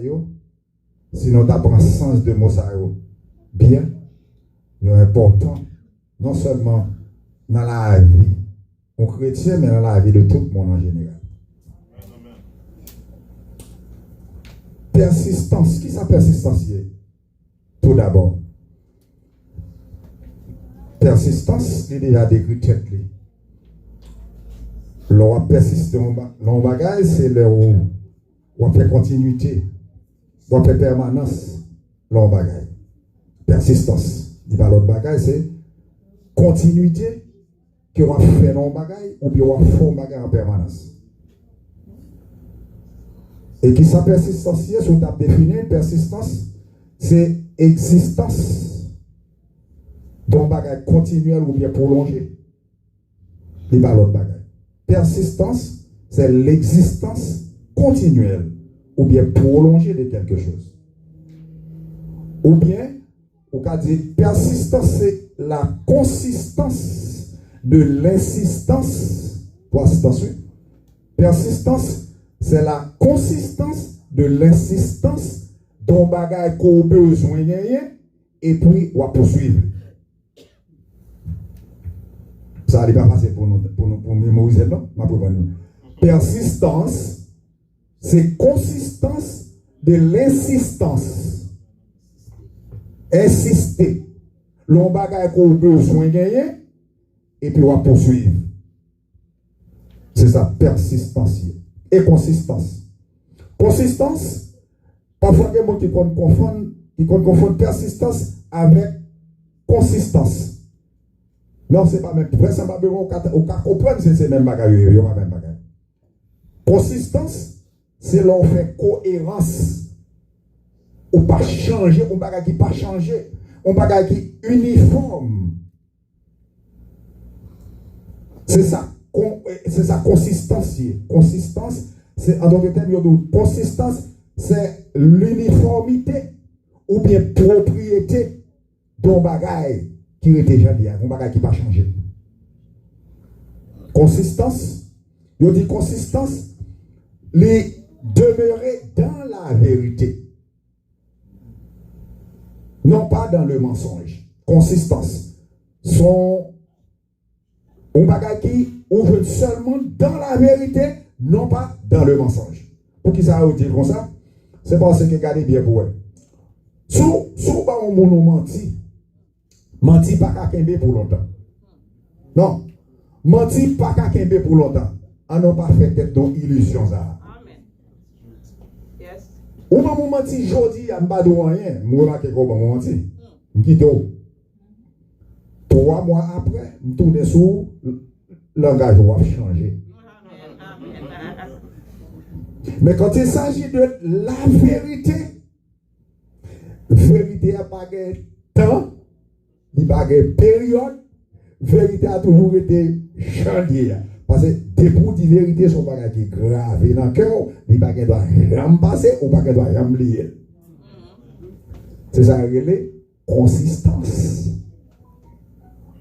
si nous apprenons le sens de mots, ça, bien, c'est important, non seulement dans la vie, aux chrétiens, mais dans la vie de tout le monde en général. Persistance. Qui ça persistance? Tout d'abord. Persistance, il est déjà décrit tête. L'on persiste dans le bagage, c'est là où on fait continuité, on fait permanence dans le bagage. Persistance. Il va l'autre bagage, c'est continuité que on fait dans le bagage ou bien on fait un bagage en permanence. Et qui ça persistance, si on a défini, persistance, c'est existence d'un bagage continuel ou bien prolongé. Il n'y a pas l'autre bagage. Persistance, c'est l'existence continuelle ou bien prolongée de quelque chose. Ou bien, on peut dire persistance, c'est la consistance de l'insistance. Persistance, c'est la consistance de l'insistance dont bagage qu'on a besoin de gagner et puis on va poursuivre. Ça n'est pas facile pour mémoriser, non? Persistance, c'est consistance de l'insistance. Insister. L'on bagage qu'on a besoin de gagner et puis on va poursuivre. C'est ça, persistance. Et consistance. Consistance, parfois il y a des gens qui confondent persistance avec consistance. Non, ce n'est pas même vraisemblablement au cas comprendre que c'est le même bagage. Consistance, c'est l'on fait cohérence. On pas changer, on bagage qui pas changer, on bagage qui uniforme. C'est ça consistance. Consistance, c'est en d'autres termes, consistance, c'est l'uniformité ou bien propriété d'un bagage qui était jamais, un bagage qui n'a pas changé. Consistance, je dis consistance, les demeurer dans la vérité, non pas dans le mensonge. Consistance, sont un bagage qui ouvre seulement dans la vérité, non pas dans le mensonge. Pour qui ça a dit comme ça? C'est parce que regardez bien pour eux. Si on menti pas qu'à kembe pour longtemps. Non, menti pas qu'à kembe pour longtemps. On n'a pas fait tête d'illusion ça. Amen. Yes. Ou pas menti jodi, on pas de rien. Moi remarqué comment menti. M'quito. 3 mois après, je tourne sur le langage va changer. Mais quand il s'agit de la vérité n'a pas de temps, il n'y a pas de période, vérité a toujours été changée. Parce que des bouts de vérité sont pas qui gravés dans le cœur, il n'y a pas de rien passer ou pas de rien oublier. C'est ça, consistance.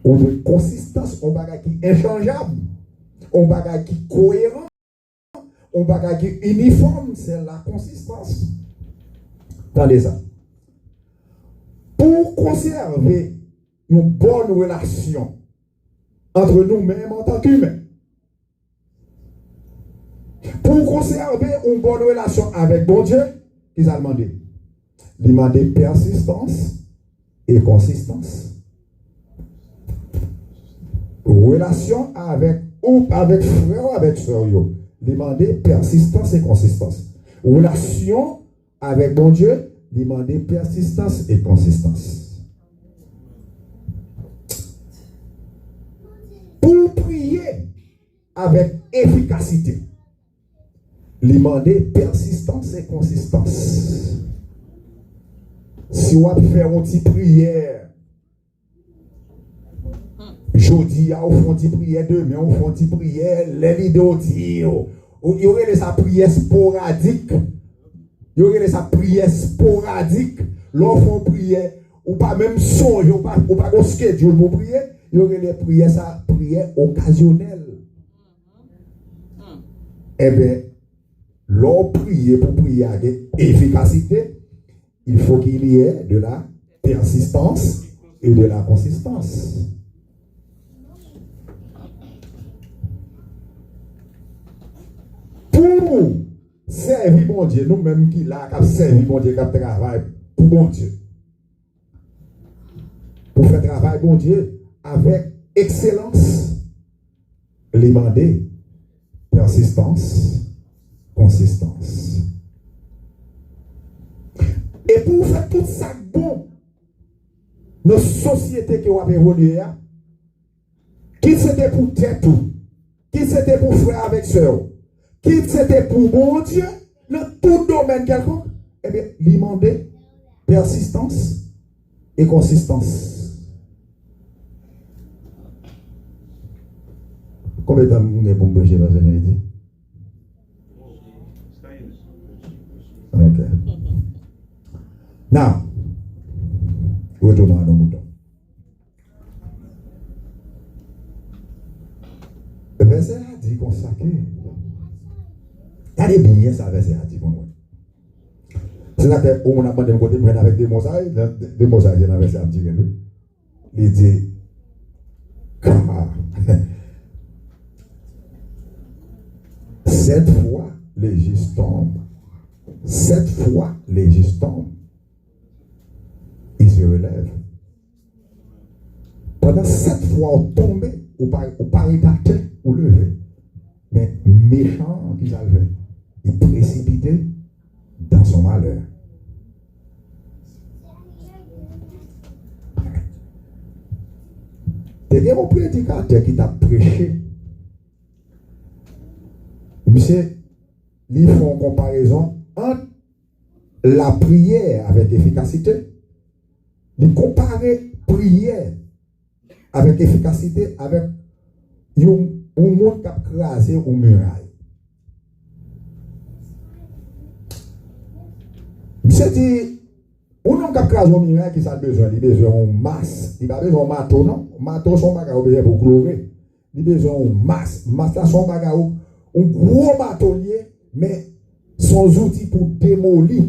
On veut consistance, on bagage qui est inchangeable, on bagage qui est cohérent, on bagage qui est uniforme, c'est la consistance. Attendez ça. Pour conserver une bonne relation entre nous-mêmes en tant qu'humains, pour conserver une bonne relation avec bon Dieu, qu'ils ont demandé. Il a demandé persistance et consistance. Relation avec ou avec frère ou avec soeur. Il a demandé persistance et consistance. Relation avec bon Dieu, il a demandé persistance et consistance. Pour prier avec efficacité, il demandait persistance et consistance. Si on va faire une petite prière, jeudi, on fait une petite prière, demain, on fait une petite prière, lundi, il y aurait des prières sporadiques. Il y aurait des prières sporadiques. L'on fait une prière, ou pas même songe, ou pas de schedule pour prier. Il y aurait des prières occasionnelles. Eh bien, l'on prie pour prier avec efficacité, il faut qu'il y ait de la persistance et de la consistance. Pour servir mon Dieu, nous-mêmes qui là, qui servir mon Dieu, qui travaille pour mon Dieu. Pour faire travail bon Dieu avec excellence, demander persistance, consistance. Et pour faire tout ça bon, nos sociétés qui ont évolué, qui c'était pour tête tout, qui c'était pour frère avec soeur, qui c'était pour bon Dieu, dans tout domaine quelconque, eh bien, demander persistance et consistance. Combien de temps vous avez pour me prêcher, parce que j'ai dit? Ok. Now, retournons à nos moutons. Le verset a dit qu'on s'accueille. Regardez bien ça, verset a dit qu'on voit. C'est là qu'on a demandé de côté avec des mosaïques dans le verset a dit que nous. Il dit, cette fois, l'Égypte tombe. 7 fois, l'Égypte tombe. Il se relève. Pendant 7 fois, on tombe, ou pas écarté, ou levé. Mais méchant qui s'alvait, il précipitait dans son malheur. Il y a un prédicateur qui t'a prêché. Monsieur, ils font comparaison entre la prière avec efficacité. Ils comparent prière avec efficacité avec un monde qui a crasé une muraille. Monsieur dit, on a un crasé une muraille qui a besoin de masse. Il n'a pas besoin de marteau, non? Marteau, son bagage pour clouer. Il a besoin de masse. Masse, son bagage. Un gros bâtonnier, mais son outil pour démolir,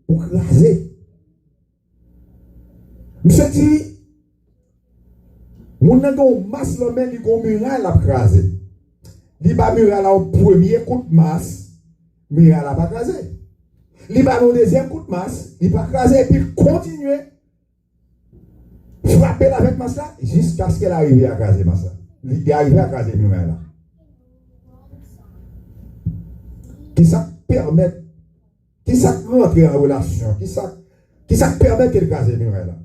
pour craser. Monsieur dit, mon nan masse le men, il y a un muraille à craser. Il y a un muraille au premier coup de masse, muraille à pas craser. Il y a un deuxième coup de masse, il va craser et puis continuer, frapper avec masse là, jusqu'à ce qu'elle arrive à craser masse là. Il est arrivé à craser le muraille là. Qui ça permet, qui ça rentrer en relation, qui ça permet qu'elle case le muraille là.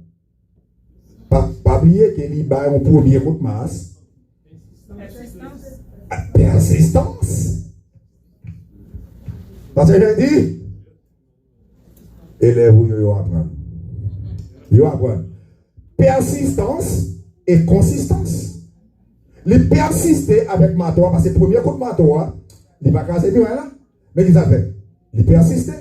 Pas oublier qu'il y a un premier coup de masse. Persistance. Parce que j'ai dit, élève-vous, vous apprendre. Vous apprendre. Persistance et consistance. Il persister avec Matoa, parce que le premier coup de Matoa, il va casser le muraille là. Mais qu'ils fait, il persiste.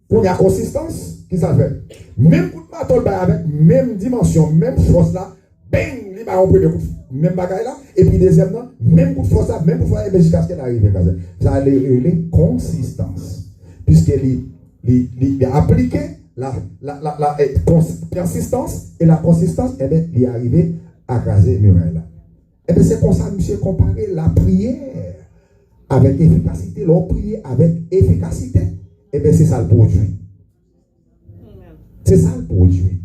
Pour la consistance, qu'ils fait. Même coup de marteau avec même dimension, même force là, bang, il va rompre le coup, même bagaille là. Et puis deuxièmement, même coup de force là, même coup de force, jusqu'à ce qu'elle arrive. Ça a les consistance. Puisqu'il a appliqué la persistance et la consistance, et bien, il est arrivé à caser le muraille là. Et bien, c'est comme ça, monsieur, comparer la prière avec efficacité, l'on prie avec efficacité, et bien c'est ça le produit. C'est ça le produit.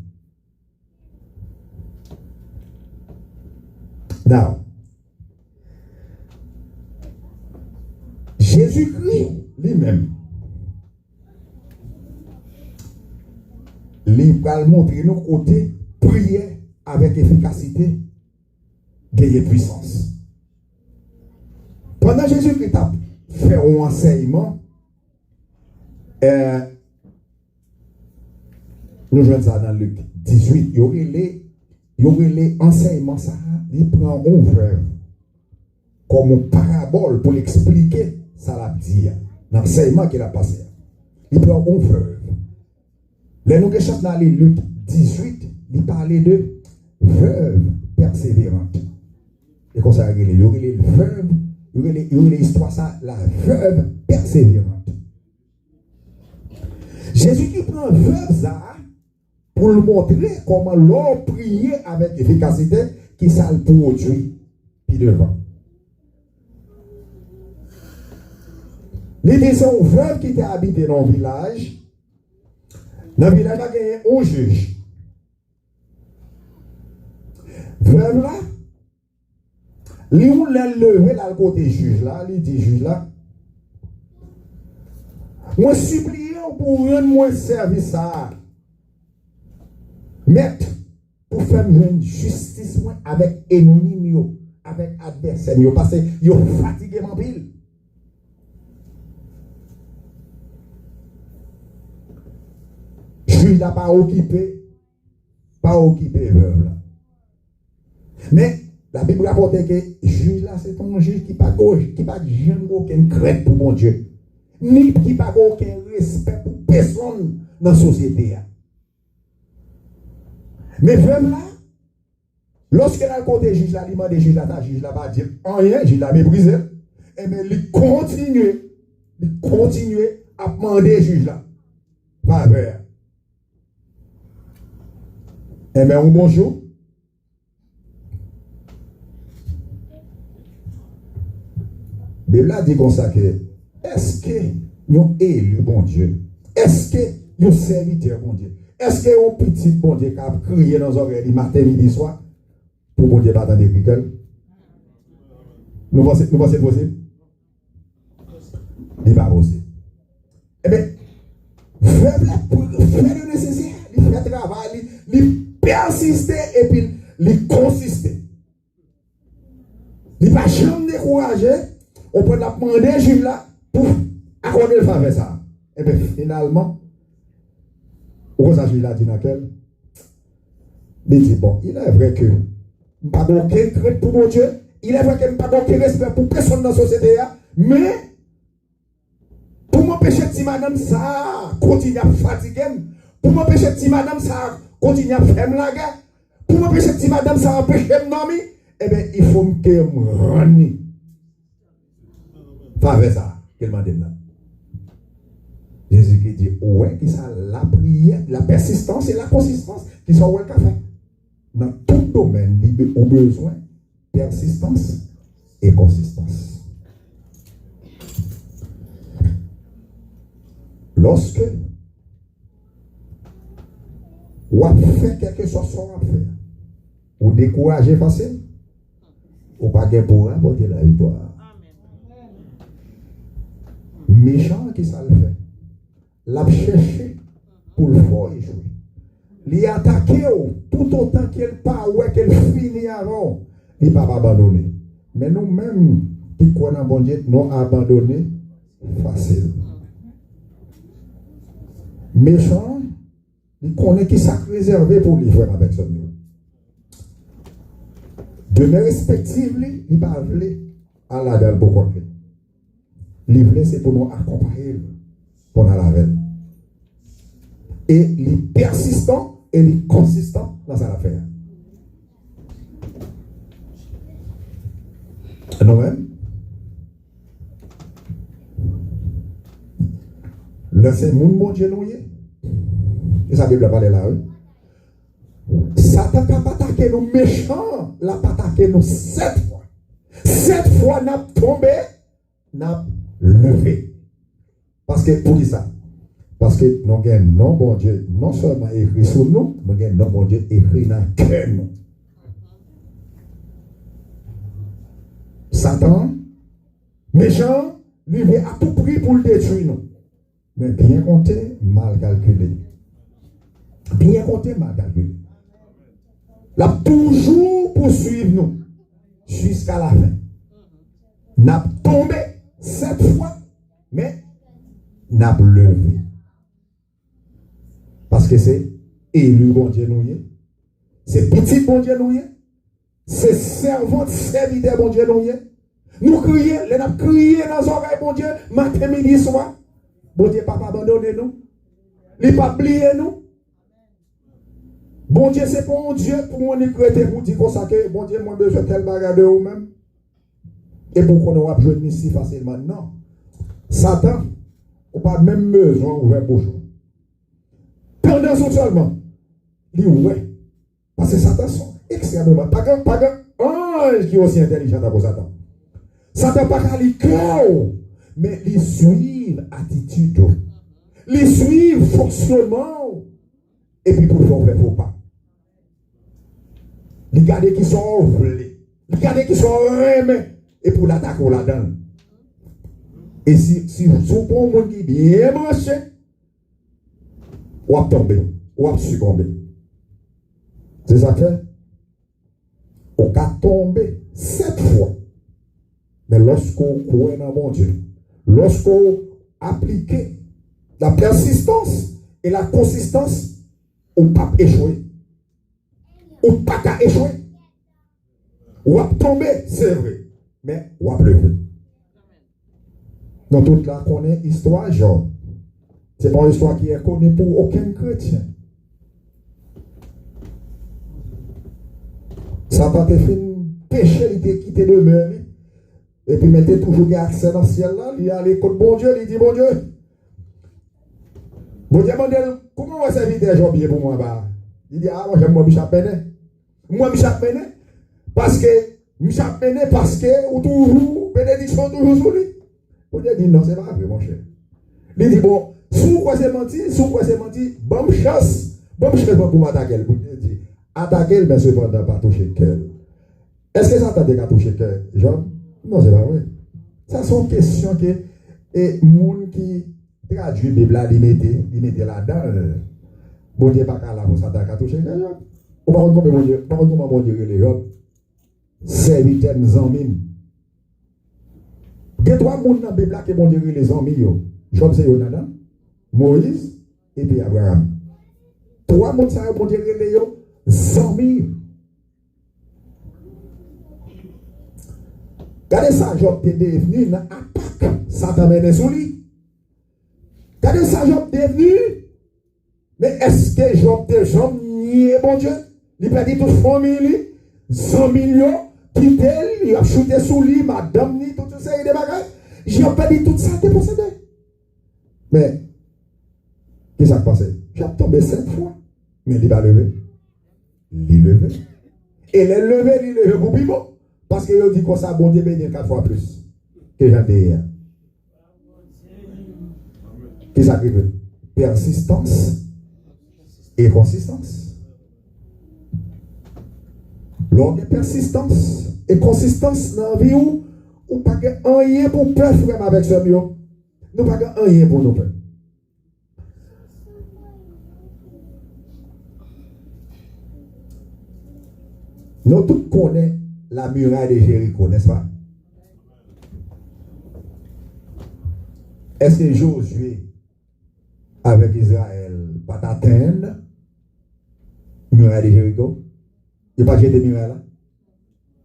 Now, Jésus-Christ lui-même, il va montrer nos côtés, prier avec efficacité, gagner puissance. Pendant Jésus-Christ a fait un enseignement, nous jouons ça dans Luc 18, il y aurait les enseignements, ça, il prend un verbe comme une parabole pour l'expliquer, ça l'a dit, l'enseignement qu'il a passé. Il prend un verbe. Les nous recherchons dans Luc 18, il parlait de veuve persévérante. Et comme ça, il y aurait les veuves, il y aurait l'histoire, ça, la veuve persévérante. Jésus qui prend veuve ça pour le montrer comment l'on priait avec efficacité, qui ça le produit, puis devant. Les deux sont veuves qui étaient habitées dans le village. Dans le village, il y a un juge. Veuve là, lui on l'a levé là le côté juge là, il dit juge là. Moi supplie pour rendre moi service ça. Maître, pour faire une justice avec ennemi, avec adversaire, parce que yo fatigué en pile. Juge n'a pas occupé veuve là. Mais la Bible rapporte que juge là, c'est un juge qui n'a pas jamais aucune crainte pour mon Dieu. Ni qui n'a pas aucun respect pour personne dans la société. Mais veuve là, lorsque la côté juge là, il demande juge là, ta juge là va dire rien, juge là méprisé. Et bien, il continue à demander juge là. Pas vrai. Et bien, un bonjour. Bible dit comme ça que est-ce que nous élu bon Dieu? Est-ce que nous serviteur bon Dieu? Est-ce que un petit bon Dieu qui a crié dans nos oreilles matin, midi, soir pour bon Dieu pas attendre l'écriture? Nous pensons possible? Il n'est pas possible. Eh bien, faire le nécessaire, il fait le travail, il persiste et puis il consiste. Il ne va jamais décourager. On peut la demander juge là pour accorder le faveur ça. Et bien finalement, au ça juge là dit dans quel? Il dit bon, il est vrai que je n'ai pas aucun crainte pour mon Dieu, il est vrai que je n'ai pas aucun respect pour personne dans la société, mais pour m'empêcher de madame ça continue à fatiguer, pour m'empêcher de madame ça continue à faire la guerre, pour m'empêcher de madame ça empêcher de dormir, eh bien il faut que je me rende. Faveur ça, qu'il m'a dit là. Jésus qui dit, ouais, qui ça, la prière, la persistance et la consistance, qui sont ouais qu'a fait. Dans tout domaine, il a besoin de persistance et consistance. Lorsque on fait quelque chose à faire, ou décourager facile, ou pas pour apporter la victoire. Méchant qui ça le fait. L'a cherché pour le faire échouer. L'y attaqué tout autant qu'elle pas ouais qu'elle finit avant, il pas abandonner. Mais nous-mêmes qui croyons en bon Dieu, nous abandonner facile. Méchant, il connaît qui ça réservé pour lui faire avec son Dieu. De mes respectives, il pas voulu à la dalle pour contre. Livre, c'est pour nous accompagner pendant la veille. Et les persistants et les consistants dans cette affaire. Nous-mêmes, là, c'est mon bon Dieu nous. Et sa Bible a parlé là, oui. Satan n'a pas attaqué nous méchants, n'a pas attaqué nous 7 fois. 7 fois, n'a tombé. n'a levé. Parce que, pour qui ça? Parce que nous avons un nom, bon Dieu, non seulement écrit sur nous, nous avons un nom, bon Dieu, écrit dans le cœur. Satan, méchant, lui veut à tout prix pour le détruire. Nous. Mais bien compté, mal calculé. Bien compté, mal calculé. L'a toujours poursuivre nous jusqu'à la fin. N'a tombé 7 fois, mais n'a levé. Parce que c'est élu bon Dieu nous, c'est petit bon Dieu nous, c'est servante serviteur bon Dieu nous. Nous crions, les n'a crié dans les oreilles bon Dieu, matin, midi, soir. Bon Dieu, papa abandonné nous. Il n'a pas oublié nous. Bon Dieu, c'est pas un Dieu pour moi créer pour dire ça que bon Dieu, moi besoin de tel bagage de vous-même. Et pour qu'on ait besoin ici facilement. Non. Satan, on n'a pas même besoin d'ouvrir bouche. Pendant son seulement, il ouais. Parce que Satan sont extrêmement. Pas qu'un ange qui est aussi intelligent que Satan. Satan pas qu'à cœur, mais il suit attitude. Il suit fonctionnement. Et puis pour le faire, il ne faut pas. Il garde qui sont volés. Il garde qui sont remis. Et pour l'attaquer, on la donne. Et si vous pour un monde qui est bien marché, on va tomber, on va succomber. C'est ça que fait. On va tomber 7 fois. Mais lorsqu'on croit dans mon Dieu, lorsqu'on applique la persistance et la consistance, on ne peut pas échouer. On ne peut pas échouer. On va tomber, c'est vrai. Mais on va lever. Dans toute la connaît histoire, Job. Ce n'est pas une histoire qui est connue pour aucun chrétien. Satan te fait péché, il t'a quitté de mer. Et puis, il toujours accès dans le ciel là. Il a allé contre bon Dieu, il dit bon Dieu. Bon Dieu, comment on va servir Job pour moi? Il dit, ah, moi j'aime moi Michel Penet. Moi Michel Penet. Parce que, ou toujours, bénédiction toujours sur lui. Bon Dieu dit, non, c'est pas vrai, mon cher. Il dit, bon, sous quoi c'est menti, bonne chasse pour m'attaquer. Bon Dieu dit, attaquer, mais cependant, pas toucher le cœur. Est-ce que ça t'a déjà touché le cœur, Job? Non, c'est pas vrai. Ça, c'est une question que, et, moun qui traduit la Bible, il mettait là-dedans. Bon Dieu, pas qu'à la pour s'attaquer à toucher le cœur. On va voir comment bon Dieu, les Job. Serviteur des amis. Il y a 3 personnes dans la Bible qui vont dire les amis. Job, c'est Jonathan, Moïse et puis Abraham. 3 personnes qui vont dire les amis. Regardez ça, Job est devenu une attaque. Satan mène sous lui. Regardez ça, Job est devenu. Mais est-ce que Job est jamais nié, bon Dieu? Il perdit toute famille, 100 millions. Il a shooté sous lui, madame, ni tout ça, il a des bagages. J'ai perdu tout ça, t'es possédé. Mais, qu'est-ce qui s'est passé? J'ai tombé 7 fois. Mais il va lever. Il levé. Et les levé, il levé pour plus bon. Parce qu'il dit qu'on s'est bon Dieu béni 4 fois plus que j'ai dit hier. Qu'est-ce qui arrive? Persistance et consistance. Lors de persistance et consistance dans la vie, ou pas rien pour peur frère avec ce mieux. Nous pas rien pour nous peur. Nous tous connaissons la muraille de Jéricho, n'est-ce pas? Est-ce que Josué avec Israël va atteindre la muraille de Jéricho? Il n'y a pas de muraille là?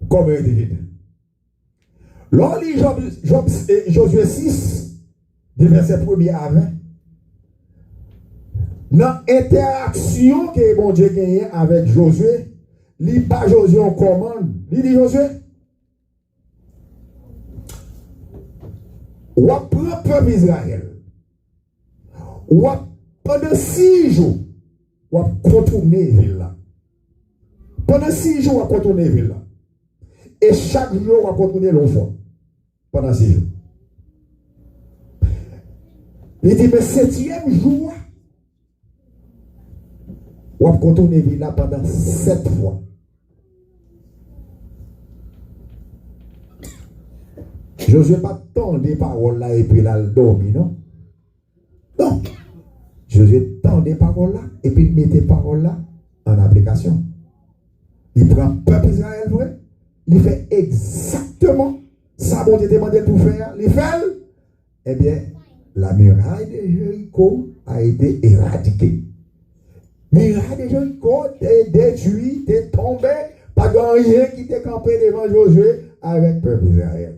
Comment il était? Lors de Josué 6, du verset 1er à 20, dans l'interaction que bon Dieu gagne avec Josué, il n'y a pas Josué en commande. Il dit Josué, ou prend le peuple Israël, ou pendant 6 jours, ou contourner la ville là. Pendant 6 jours, on va contourner la ville là. Et chaque jour, on va contourner l'enfant. Pendant 6 jours. Il dit, mais 7e jour, on va contourner la ville pendant 7 fois. Josué pas tant des paroles là et puis là le dormi, non? Non. Josué tend des paroles là et puis il met des paroles là en application. Il prend le peuple Israël vrai, il fait exactement ça bon Dieu demandé pour faire, il fait. Eh bien, la muraille de Jéricho a été éradiquée. Muraille de Jéricho est détruite, est tombée, pas grand rien qui était campé devant Josué avec le peuple Israël.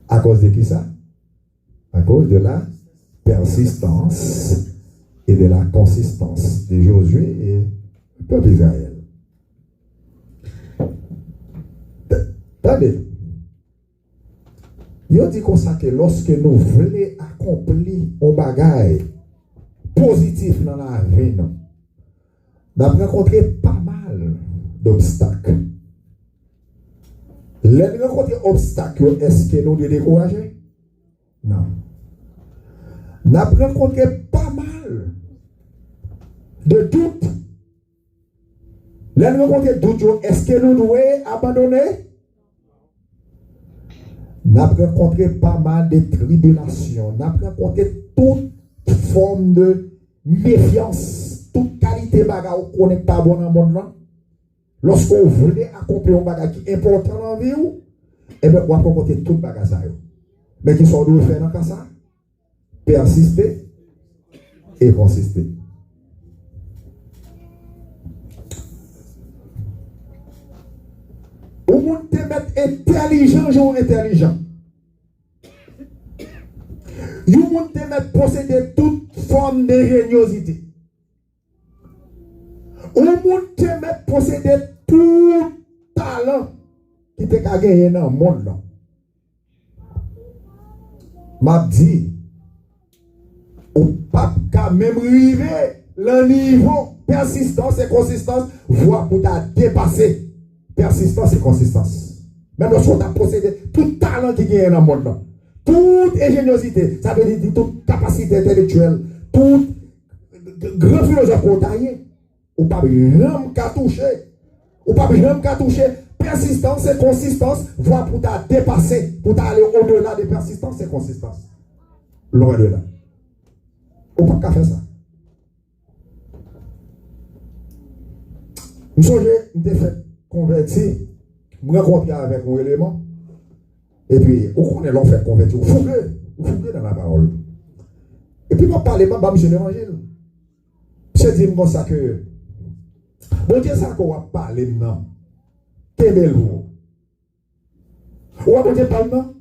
À cause de qui ça? À cause de la persistance et de la consistance de Josué et du peuple d'Israël. Attendez. Il dit comme ça que lorsque nous voulons accomplir un bagage positif dans la vie, nous avons rencontré pas mal d'obstacles. Les rencontres obstacles, est-ce que nous devons décourager? Non. Nous avons rencontré pas mal de doutes. Les rencontres doutes, est-ce que nous devons abandonner? Nous avons rencontré pas mal de tribulations. Nous avons rencontré toute forme de méfiance, toute qualité bagarre qu'on n'est pas bon dans le monde. Lorsqu'on voulait accomplir un bagage qui est important dans la vie, eh bien, on va rencontrer tout le bagage. Mais qui sont nous faire dans ça? Persister et consister. Au monde te mettre intelligent, genre intelligent. Au monde te mettre posséder toute forme d'ingéniosité. Au monde te mettre posséder tout talent qui te a gagné dans le monde. M'a dit, au pape quand même arrivé le niveau persistance et consistance, voie pour ta dépasser. Persistance et consistance. Même lorsqu'on a possédé tout talent qui gagne dans le monde, toute ingéniosité, ça veut dire toute capacité intellectuelle, toute grand philosophe qu'on taille, ou pas rien qu'à toucher, ou pas rien qu'à toucher. Persistance et consistance, voie pour ta dépasser, pour t'aller au-delà de persistance et consistance. Loin de là. Ou pas qu'à faire ça. Vous songez, nous avons fait converti, nous rencontrons avec un élément, et puis, vous connaissez l'on fait convertir, vous fouguez dans la parole. Et puis, moi, parler, moi, monsieur l'évangile. Je dis comme ça que, bon Dieu, ça qu'on va parler maintenant. Quel bel vous. Ou à bon Dieu, pas maintenant.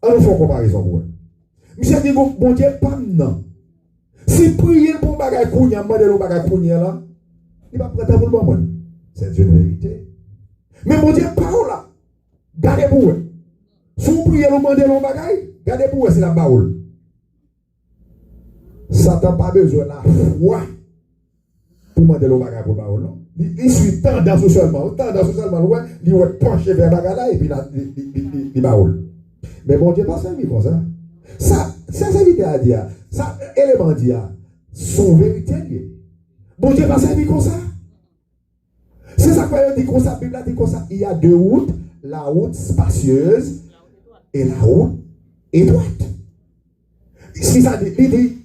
Alors, il faut comparaison pour vous. Monsieur dit, bon Dieu, pas maintenant. Si prier pour bagay kounya, demandez le bagay kounya là, il va prêter pour le moment. C'est une vérité. Mais mon Dieu, pas là. Gardez pour vous. Si vous priez, demandez le bagay, gardez pour vous, c'est la baoule. Satan n'a pas besoin de la foi pour demander le bagay pour le baoule. Il suit tendance seulement, ouais, il va pencher vers le bagay là et puis il baoule. Mais mon Dieu, pas servi comme ça. Ça, c'est vite à dire. Ça, élément dit, son vérité. Bon Dieu va servir comme ça. C'est ça qu'on dit comme ça, la Bible dit comme ça. Il y a deux routes, la route spacieuse et la route étroite. Si ça dit, il dit,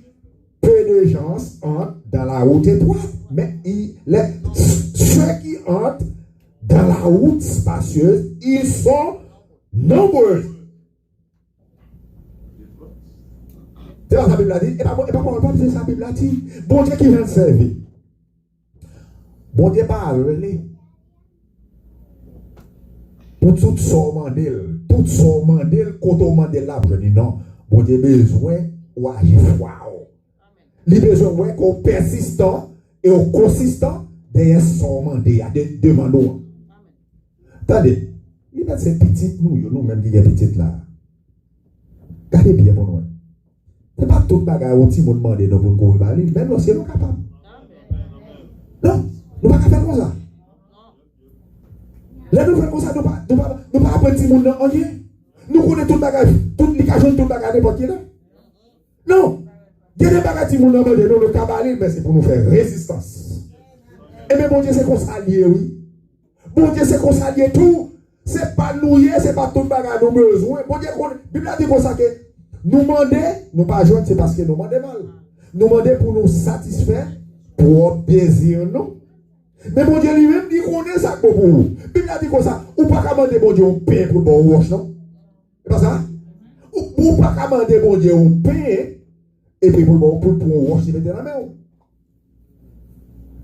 peu de gens entrent dans la route étroite, mais ceux qui entrent dans la route spacieuse, ils sont nombreux. C'est pas ça la Bible a dit. Et pas c'est ça la Bible a dit. Bon Dieu qui vient servir. Bon Dieu pas relé. Pour tout son mandel, quand on mandel là, je dis non. Bon Dieu besoin ou agir foi. Il a besoin qu'on persistant et au consistant derrière son mandé, à demandons. Attendez, il y a ces petites nous-mêmes qui sont petites là. Regardez bien pour nous. Ce n'est pas tout le bagage où on demande de nous pour nous aller, même lorsque nous sommes capables. Non, nous ne sommes pas capables comme ça. Là, nous faisons comme ça, nous ne sommes pas apprendre si nous n'avons rien. Nous connaissons tout le bagage, tout le bagage, n'importe qui là. Non. Il y a des bagages qui nous demandent de nous le cabaret, mais c'est pour nous faire résistance. Et mais bon Dieu, c'est qu'on s'allie, oui. Bon Dieu, c'est qu'on s'allie tout. C'est pas nous, c'est pas tout le bagage nous besoin. Bon Dieu, la Bible a dit comme ça que nous demander, nous pas joindre, c'est parce que nous demandons mal. Nous demander pour nous satisfaire, pour désir, non. Mais bon Dieu lui-même dit qu'on est ça pour vous. La Bible a dit comme ça, ou pas commander bon Dieu un pain pour le bon wash, non. C'est pas ça? Ou pas commander bon Dieu un pain. Et puis pour wash, il met dans la main.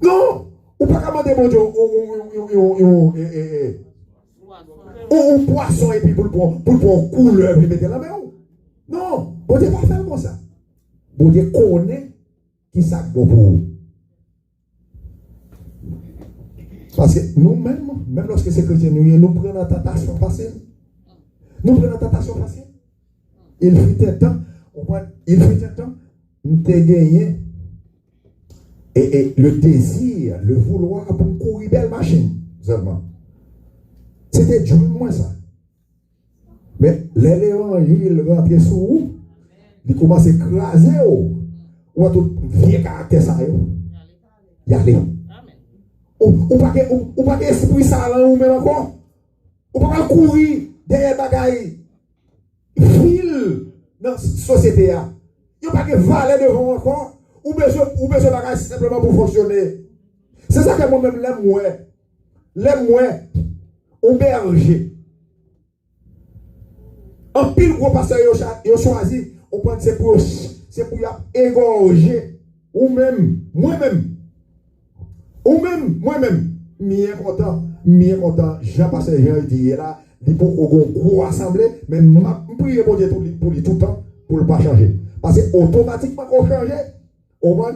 Non! Ou pas commander mon Dieu un poisson et puis pour le couleur, il met dans la main. Non! Bon Dieu pas faire comme ça. Bon Dieu connaît qui ça bon pour vous. Parce que nous-mêmes, même lorsque c'est chrétien, nous prenons la tentation facile. Nous prenons la tentation facile. Il fut un temps, nous t'ai gagné et le désir, le vouloir pour courir belle machine seulement. C'était dur moins ça. Mais l'évangile rentre sous vous, il commence à écraser ou à tout vieux caractère ça. Y aller. Ou pas qu'esprit ça là ou même encore. Ou pas courir derrière bagaille. Ville dans la société. Il n'y a pas de valet devant encore. Ou besoin de simplement pour fonctionner. C'est ça que moi-même l'aime moins. On berger. En pile gros pasteur, ils ont choisi. On prend c'est pour égorger. Ou même, moi-même. Mien content. Jean-Pasteur Jean dit là, il faut qu'on gros assemblée, mais je prie pour Dieu pour lui tout le temps, pour ne pas changer. Parce que automatiquement qu'on change, au moins,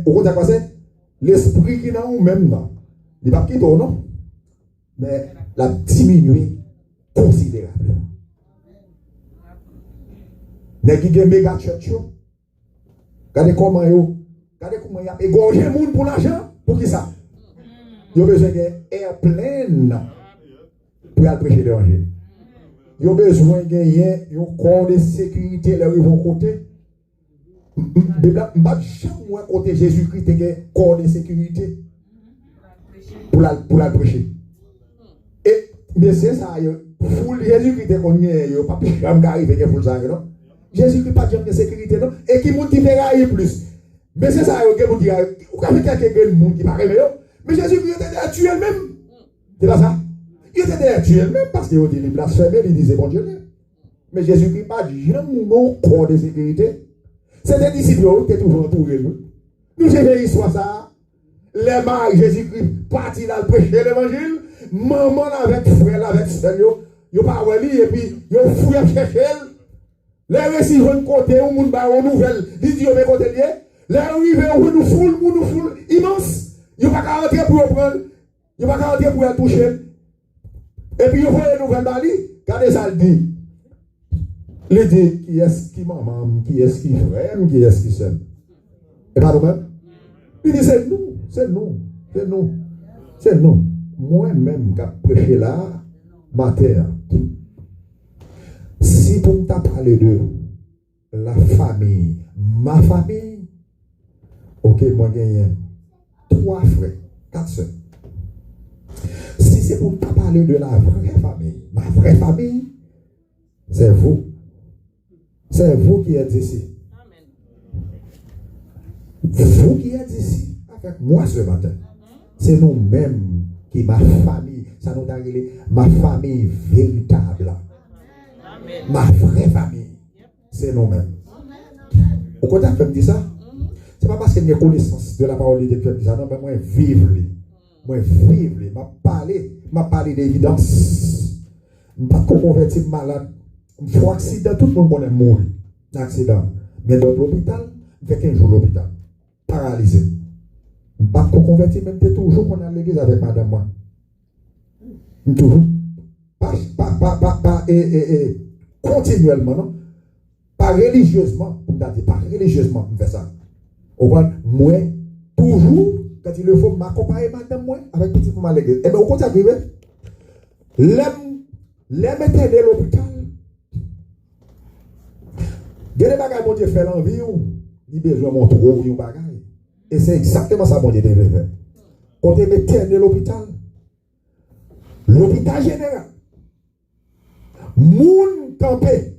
au contraire, l'esprit qui est dans nous-mêmes, il ne va pas quitter, non? Mais la diminuer considérablement. Les gens qui ont méga church, regardez comment il y a égorgé le monde pour l'argent. Pour qui ça? Il y a besoin d'un airplane pour aller prêcher l'évangile. Il y a besoin d'un corps de sécurité là où ils vont côté. Je ne vais jamais côté Jésus-Christ un corps de sécurité pour la prêcher. Et mais c'est ça, pour Jésus-Christ qu'on y a, il n'y a pas de jamais arrivé pour ça, non? Jésus-Christ pas de sécurité, non? Et qui monte qui fait plus. Mais c'est ça, vous dire, vous avez quelqu'un qui paraît meilleur. Mais Jésus-Christ était tué elle-même. C'est pas ça? Il était tué elle-même parce qu'il dit, il blasphémait, il disait bon Dieu. Mais Jésus-Christ pas jamais mon corps de sécurité. C'est des disciples qui sont toujours entourés. Nous savons l'histoire ça. Les maris, Jésus-Christ parti dans le prêcher l'évangile. Maman avec frère, avec soeur, ils n'ont pas oublié et puis ils ont fouillé à chercher. Les récits vont côté, ou moun ba ou nouvelle, ils disent mais côté lié. Les arrivés, ou nous foule immense. Ils n'ont pas qu'à rentrer pour prendre. Ils n'ont pas qu'à rentrer pour la toucher. Et puis ils voient les nouvelles dans lui. Regardez ça, il dit. Il dit qui est-ce qui maman, qui est-ce qui frère, qui est-ce qui s'aime. Et pas nous-mêmes. Il dit c'est nous. Moi-même qui ai prêché là, ma terre. Si pour me parler de la famille, ma famille, ok, moi j'ai 3 frères, 4 soeurs. Si c'est pour me parler de la vraie famille, ma vraie famille, c'est vous. C'est vous qui êtes ici. Vous qui êtes ici avec moi ce matin. C'est nous-mêmes qui, ma famille, ça nous a révélé ma famille véritable. Ma vraie famille, c'est nous-mêmes. Pourquoi tu as dit ça? Ce n'est pas parce que j'ai connaissance de la parole de Dieu que je dis ça, non, mais moi, vivre. M'a parlé d'évidence. Je ne suis pas converti malade. Je suis accident, tout le monde connaît mourir. Accident. Mais dans l'hôpital, je fais 15 jours l'hôpital. Paralysé. Je ne suis pas converti, même toujours qu'on a l'église avec madame moi. Toujours. Continuellement, non? Pas religieusement, je fais ça. Moi, toujours, quand il le faut, m'accompagner madame moi avec petit pour ma l'église. Et bien, au contraire, l'aime était de l'hôpital. des bagages bon Dieu fait l'envie il besoin de montrer un bagage. Et c'est exactement ça bon Dieu devait faire. Quand il met de l'hôpital général, moun campé,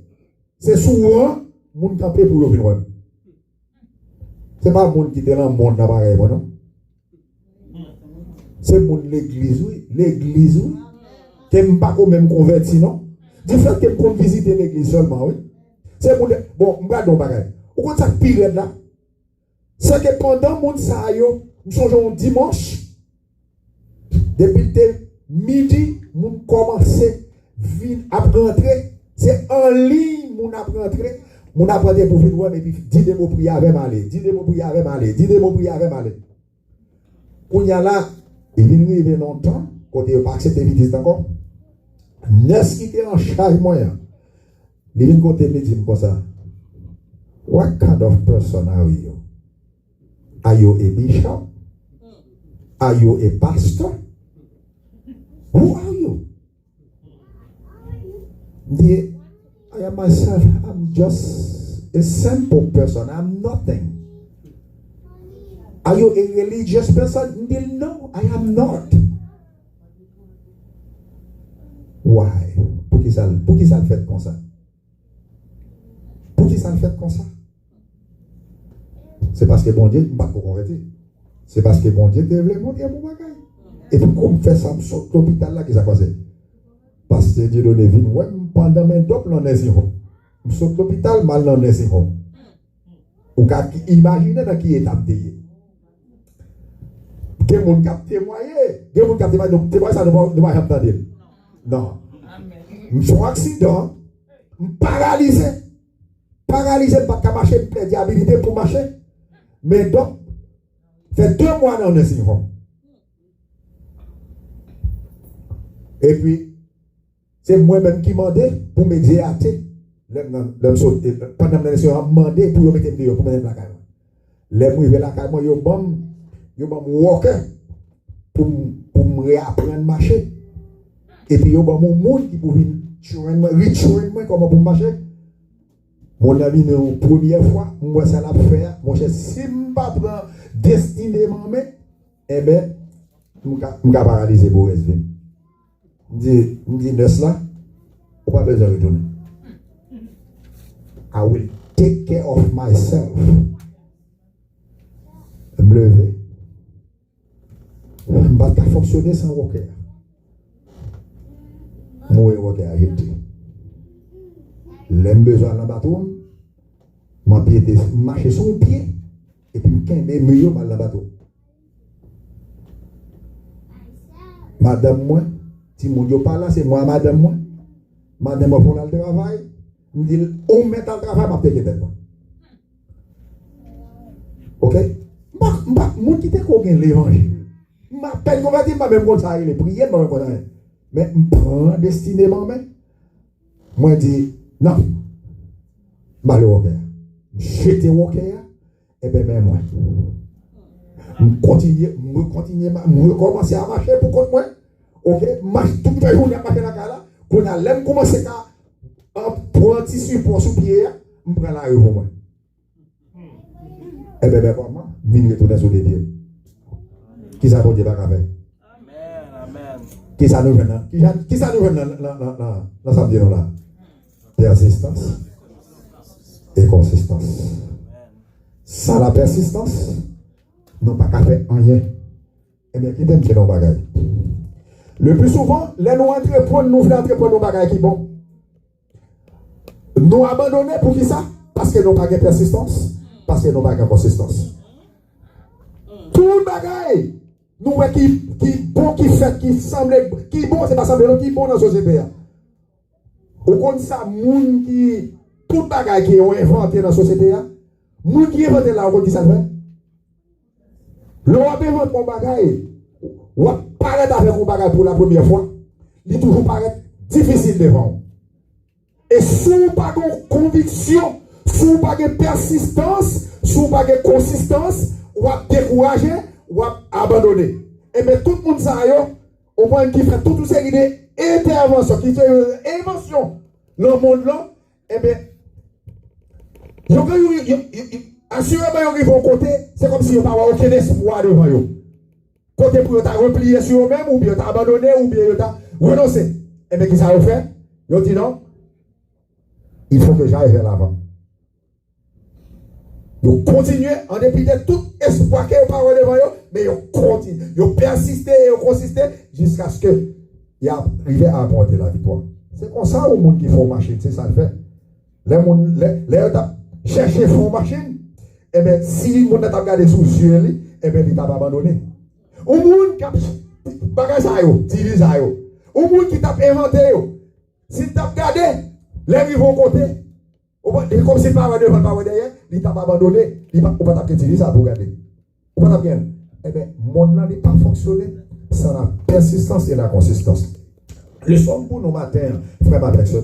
c'est souvent moun campé pour le venir. C'est pas moun qui est dans le monde d'appareil, non? C'est moun l'église, oui. L'église, oui. Qui n'est pas même converti, non? Du fait que je visiter l'église seulement, oui. C'est moun. Bon, je vais bagay. Ou quand ça pire là, c'est que pendant moun sa yo, nous sommes un dimanche, depuis midi, moun commence à rentrer. C'est en ligne, moun a rentré. Moun a rentré pour venir et puis 10 des mots prières avec malé, 10 des mots prières avec malé, 10 des mots prières avec malé. Quand il y a là, il vient arriver longtemps, quand il n'a pas accepté vitesse encore. N'est-ce qui était en charge moyen? Il vient côté me dit comme ça. What kind of person are you? Are you a bishop? Are you a pastor? Who are you? I am myself. I'm just a simple person. I'm nothing. Are you a religious person? No, I am not. Why? Pour qui ça le fait comme ça? Pour qui ça le fait comme ça? C'est parce que bon Dieu ne m'a pas converti. C'est parce que bon Dieu devait monter mon bagage. Et puis comme fait ça, je saute l'hôpital là qui s'est passé. Parce que Dieu donne vie. Ouais, pendant mes doppes, l'on est zéro. Je saute l'hôpital, mal l'on est zéro. Ou qu'à imaginer dans qui est abdéé. Que mon cap témoigné, que mon cap témoigné, donc témoigné ça ne va pas entendre. Non. Je suis en accident, je suis paralysé. Paralysé, pas qu'à marcher, je perds l'habilité pour marcher. Mais donc, fait 2 mois dans le zéro. Et puis, c'est moi-même qui m'a demandé pour m'exercer. Pendant que je m'a demandé pour me mettre dehors, pour me mettre la caille. Les mouillés la caille, ils m'ont walker pour me réapprendre à marcher. Et puis, ils m'ont mon monde qui pouvait retrainer moi comment pour marcher. Mon ami, la première fois, moi, ça l'a fait. Mon cher, si je ne prends pas destiné ma main, eh bien, je vais paralyser pour rester. Je dis, nurse là, on n'a pas besoin de retourner. I will take care of myself. Je me lever. Je ne vais pas fonctionner sans walker. Moi, walker a jeté. L'aime besoin dans bateau, mon pied était marché sur mon pied, et puis je suis mieux dans le bateau. Madame, moi, si mon Dieu parle là, c'est moi, madame, moi. Madame, moi, pour le travail, je me dis, on met dans le travail, je vais te tête. Ok? Moi, qui te connais l'évangile. Je m'appelle, on va dire, je même comme ça, il est prié, mais je prends destinément, moi, je dis, non, malheureux, j'étais walker, et bien, même moi, je commence à marcher pour contre moi, ok, marche toute la journée à marcher la cala, qu'on a l'aime commencer à prendre un petit support sous pied, je prends la rue pour moi. Et bien, vraiment, je viens retourner sur les pieds. Qui ça va faire? Amen, amen. Qui ça nous vient dans samedi là? Persistance et consistance. Sans la persistance, nous n'avons pas faire rien. Eh bien, qui t'aime que nos bagages? Le plus souvent, les nous entreprenons, nous voulons entreprendre nos bagages qui bon. Nous abandonner pour qui ça? Parce que nous n'avons pas de persistance, parce que nous n'avons pas de consistance. Tout le bagage, nous voyons qui bon, qui fait, qui semble, qui bon, c'est pas semble, qui bon dans la société. Au compte ça, moun qui tout bagage qui ont inventé dans la société, moun qui inventé là, on dit ça fait. L'on a inventé mon bagage, ou paraît avec mon bagage pour la première fois, il toujours paraît difficile de vendre. Et si vous n'avez pas de conviction, si vous n'avez pas de persistance, si vous n'avez pas de consistance, vous êtes découragé, vous êtes abandonné. Et bien tout le monde ça, au moins qui fait toute cette idée intervention, qui fait invention dans le monde là, eh bien, Assurément, ils vont côté, c'est comme si ils n'avaient aucun espoir devant eux. Côté pour ils replié sur eux-mêmes, ou bien ils abandonné, ou bien ils renoncé. Et bien, qu'est-ce qu'ils ont fait? Ils ont dit non, il faut que j'aille vers l'avant. Ils continuent en dépit de tout espoir qu'ils n'ont pas devant eux, mais ils continuent, ils persistent et ils consistent jusqu'à ce qu'ils arrivent à apporter la victoire. C'est comme ça au monde qui font machine, c'est ça le fait. Les gens cherchent font machine, et bien si le monde n'a pas regardé sous les yeux, et bien il t'a abandonné. Au monde qui a bagage ça yo, divise ça yo. Au monde qui t'a inventé yo. Si t'a regardé, les gens vont côté. Comme si pas devant pas derrière, il t'a abandonné, il pas pas t'a divise ça pour regarder. Ou pas bien. Eh bien monde là n'est pas fonctionné sans la persistance et la consistance. Le somme pour nos matins, frère Maberson,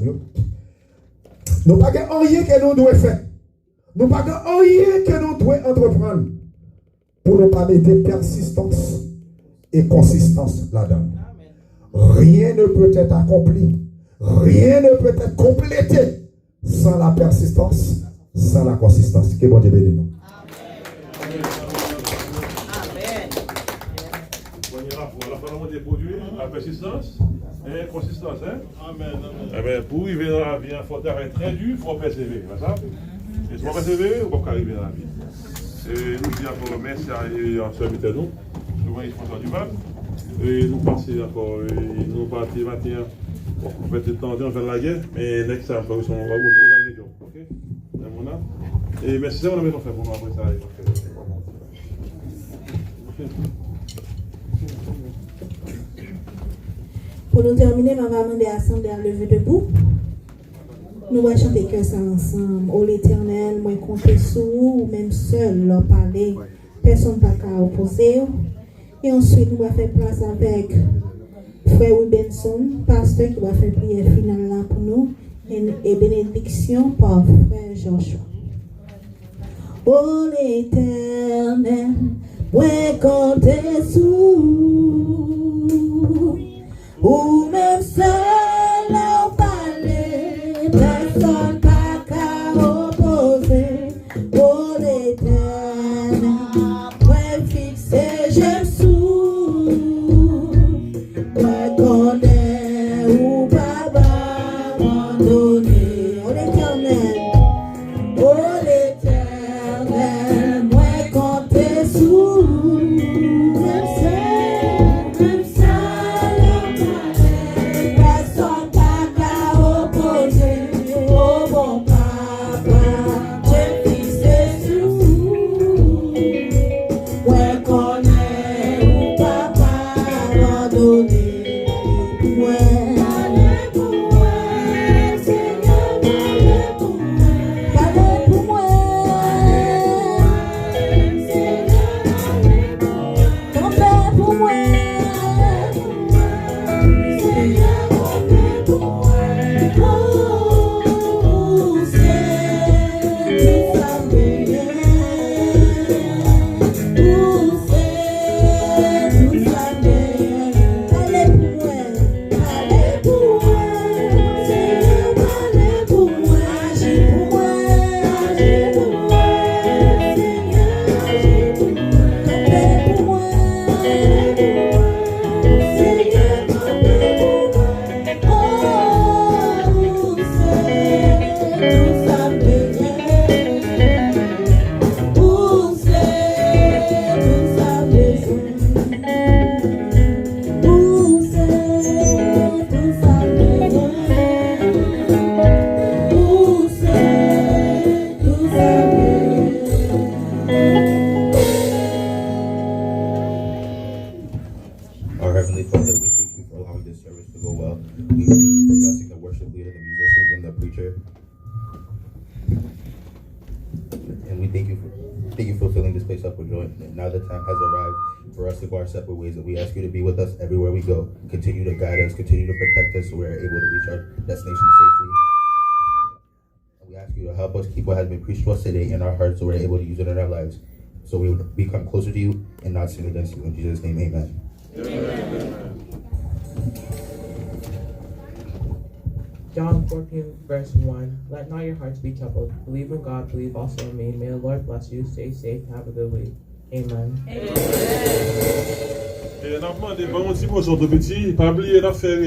nous n'avons rien que nous devons faire. Nous n'avons rien que nous devons entreprendre pour ne pas mettre persistance et consistance là-dedans. Rien ne peut être accompli, rien ne peut être complété sans la persistance, sans la consistance. Que bon Dieu bénisse nous. La persistance et consistance. Hein? Amen. Eh bien, pour arriver dans la vie, il faut être très dur, il faut persévérer. Ça? Et si on persévérer, on va arriver dans la vie. Et nous disons encore merci à serviteur nous, souvent ils font ça du mal. Et nous passons encore, nous partons maintenant, on fait le temps de faire la guerre, mais next time, on va gagner. Ok? Et merci, c'est ce qu'on fait pour nous après ça. Pour nous terminer, je vais demander à l'Assemblée à lever debout. Nous allons chanter que ça ensemble. Oh l'Éternel, moi compter sur vous, ou même seul, leur parler. Personne n'a qu'à opposer. Et ensuite, nous allons faire place avec Frère Benson, pasteur qui va faire prière finale là pour nous. Et bénédiction par Frère Joshua. Oh l'Éternel, moi compter sur vous. Ou même seul leur parler, personne pas qu'à opposer. Pour l'Éternel, moi fixé, j'aime sous. Moi connais ou pas abandonner. Oh l'Éternel, moi compter sous. Même Now the time has arrived for us to go our separate ways, and we ask you to be with us everywhere we go. Continue to guide us, continue to protect us so we are able to reach our destination safely. And we ask you to help us keep what has been preached to us today in our hearts so we're able to use it in our lives, so we will become closer to you and not sin against you. In Jesus' name, amen. Amen. John 14, verse 1. Let not your hearts be troubled. Believe in God, believe also in me. May the Lord bless you. Stay safe. Have a good week. Amen. Et on a demandé, bon, petit mot sur tout petit, pas oublier d'affaire.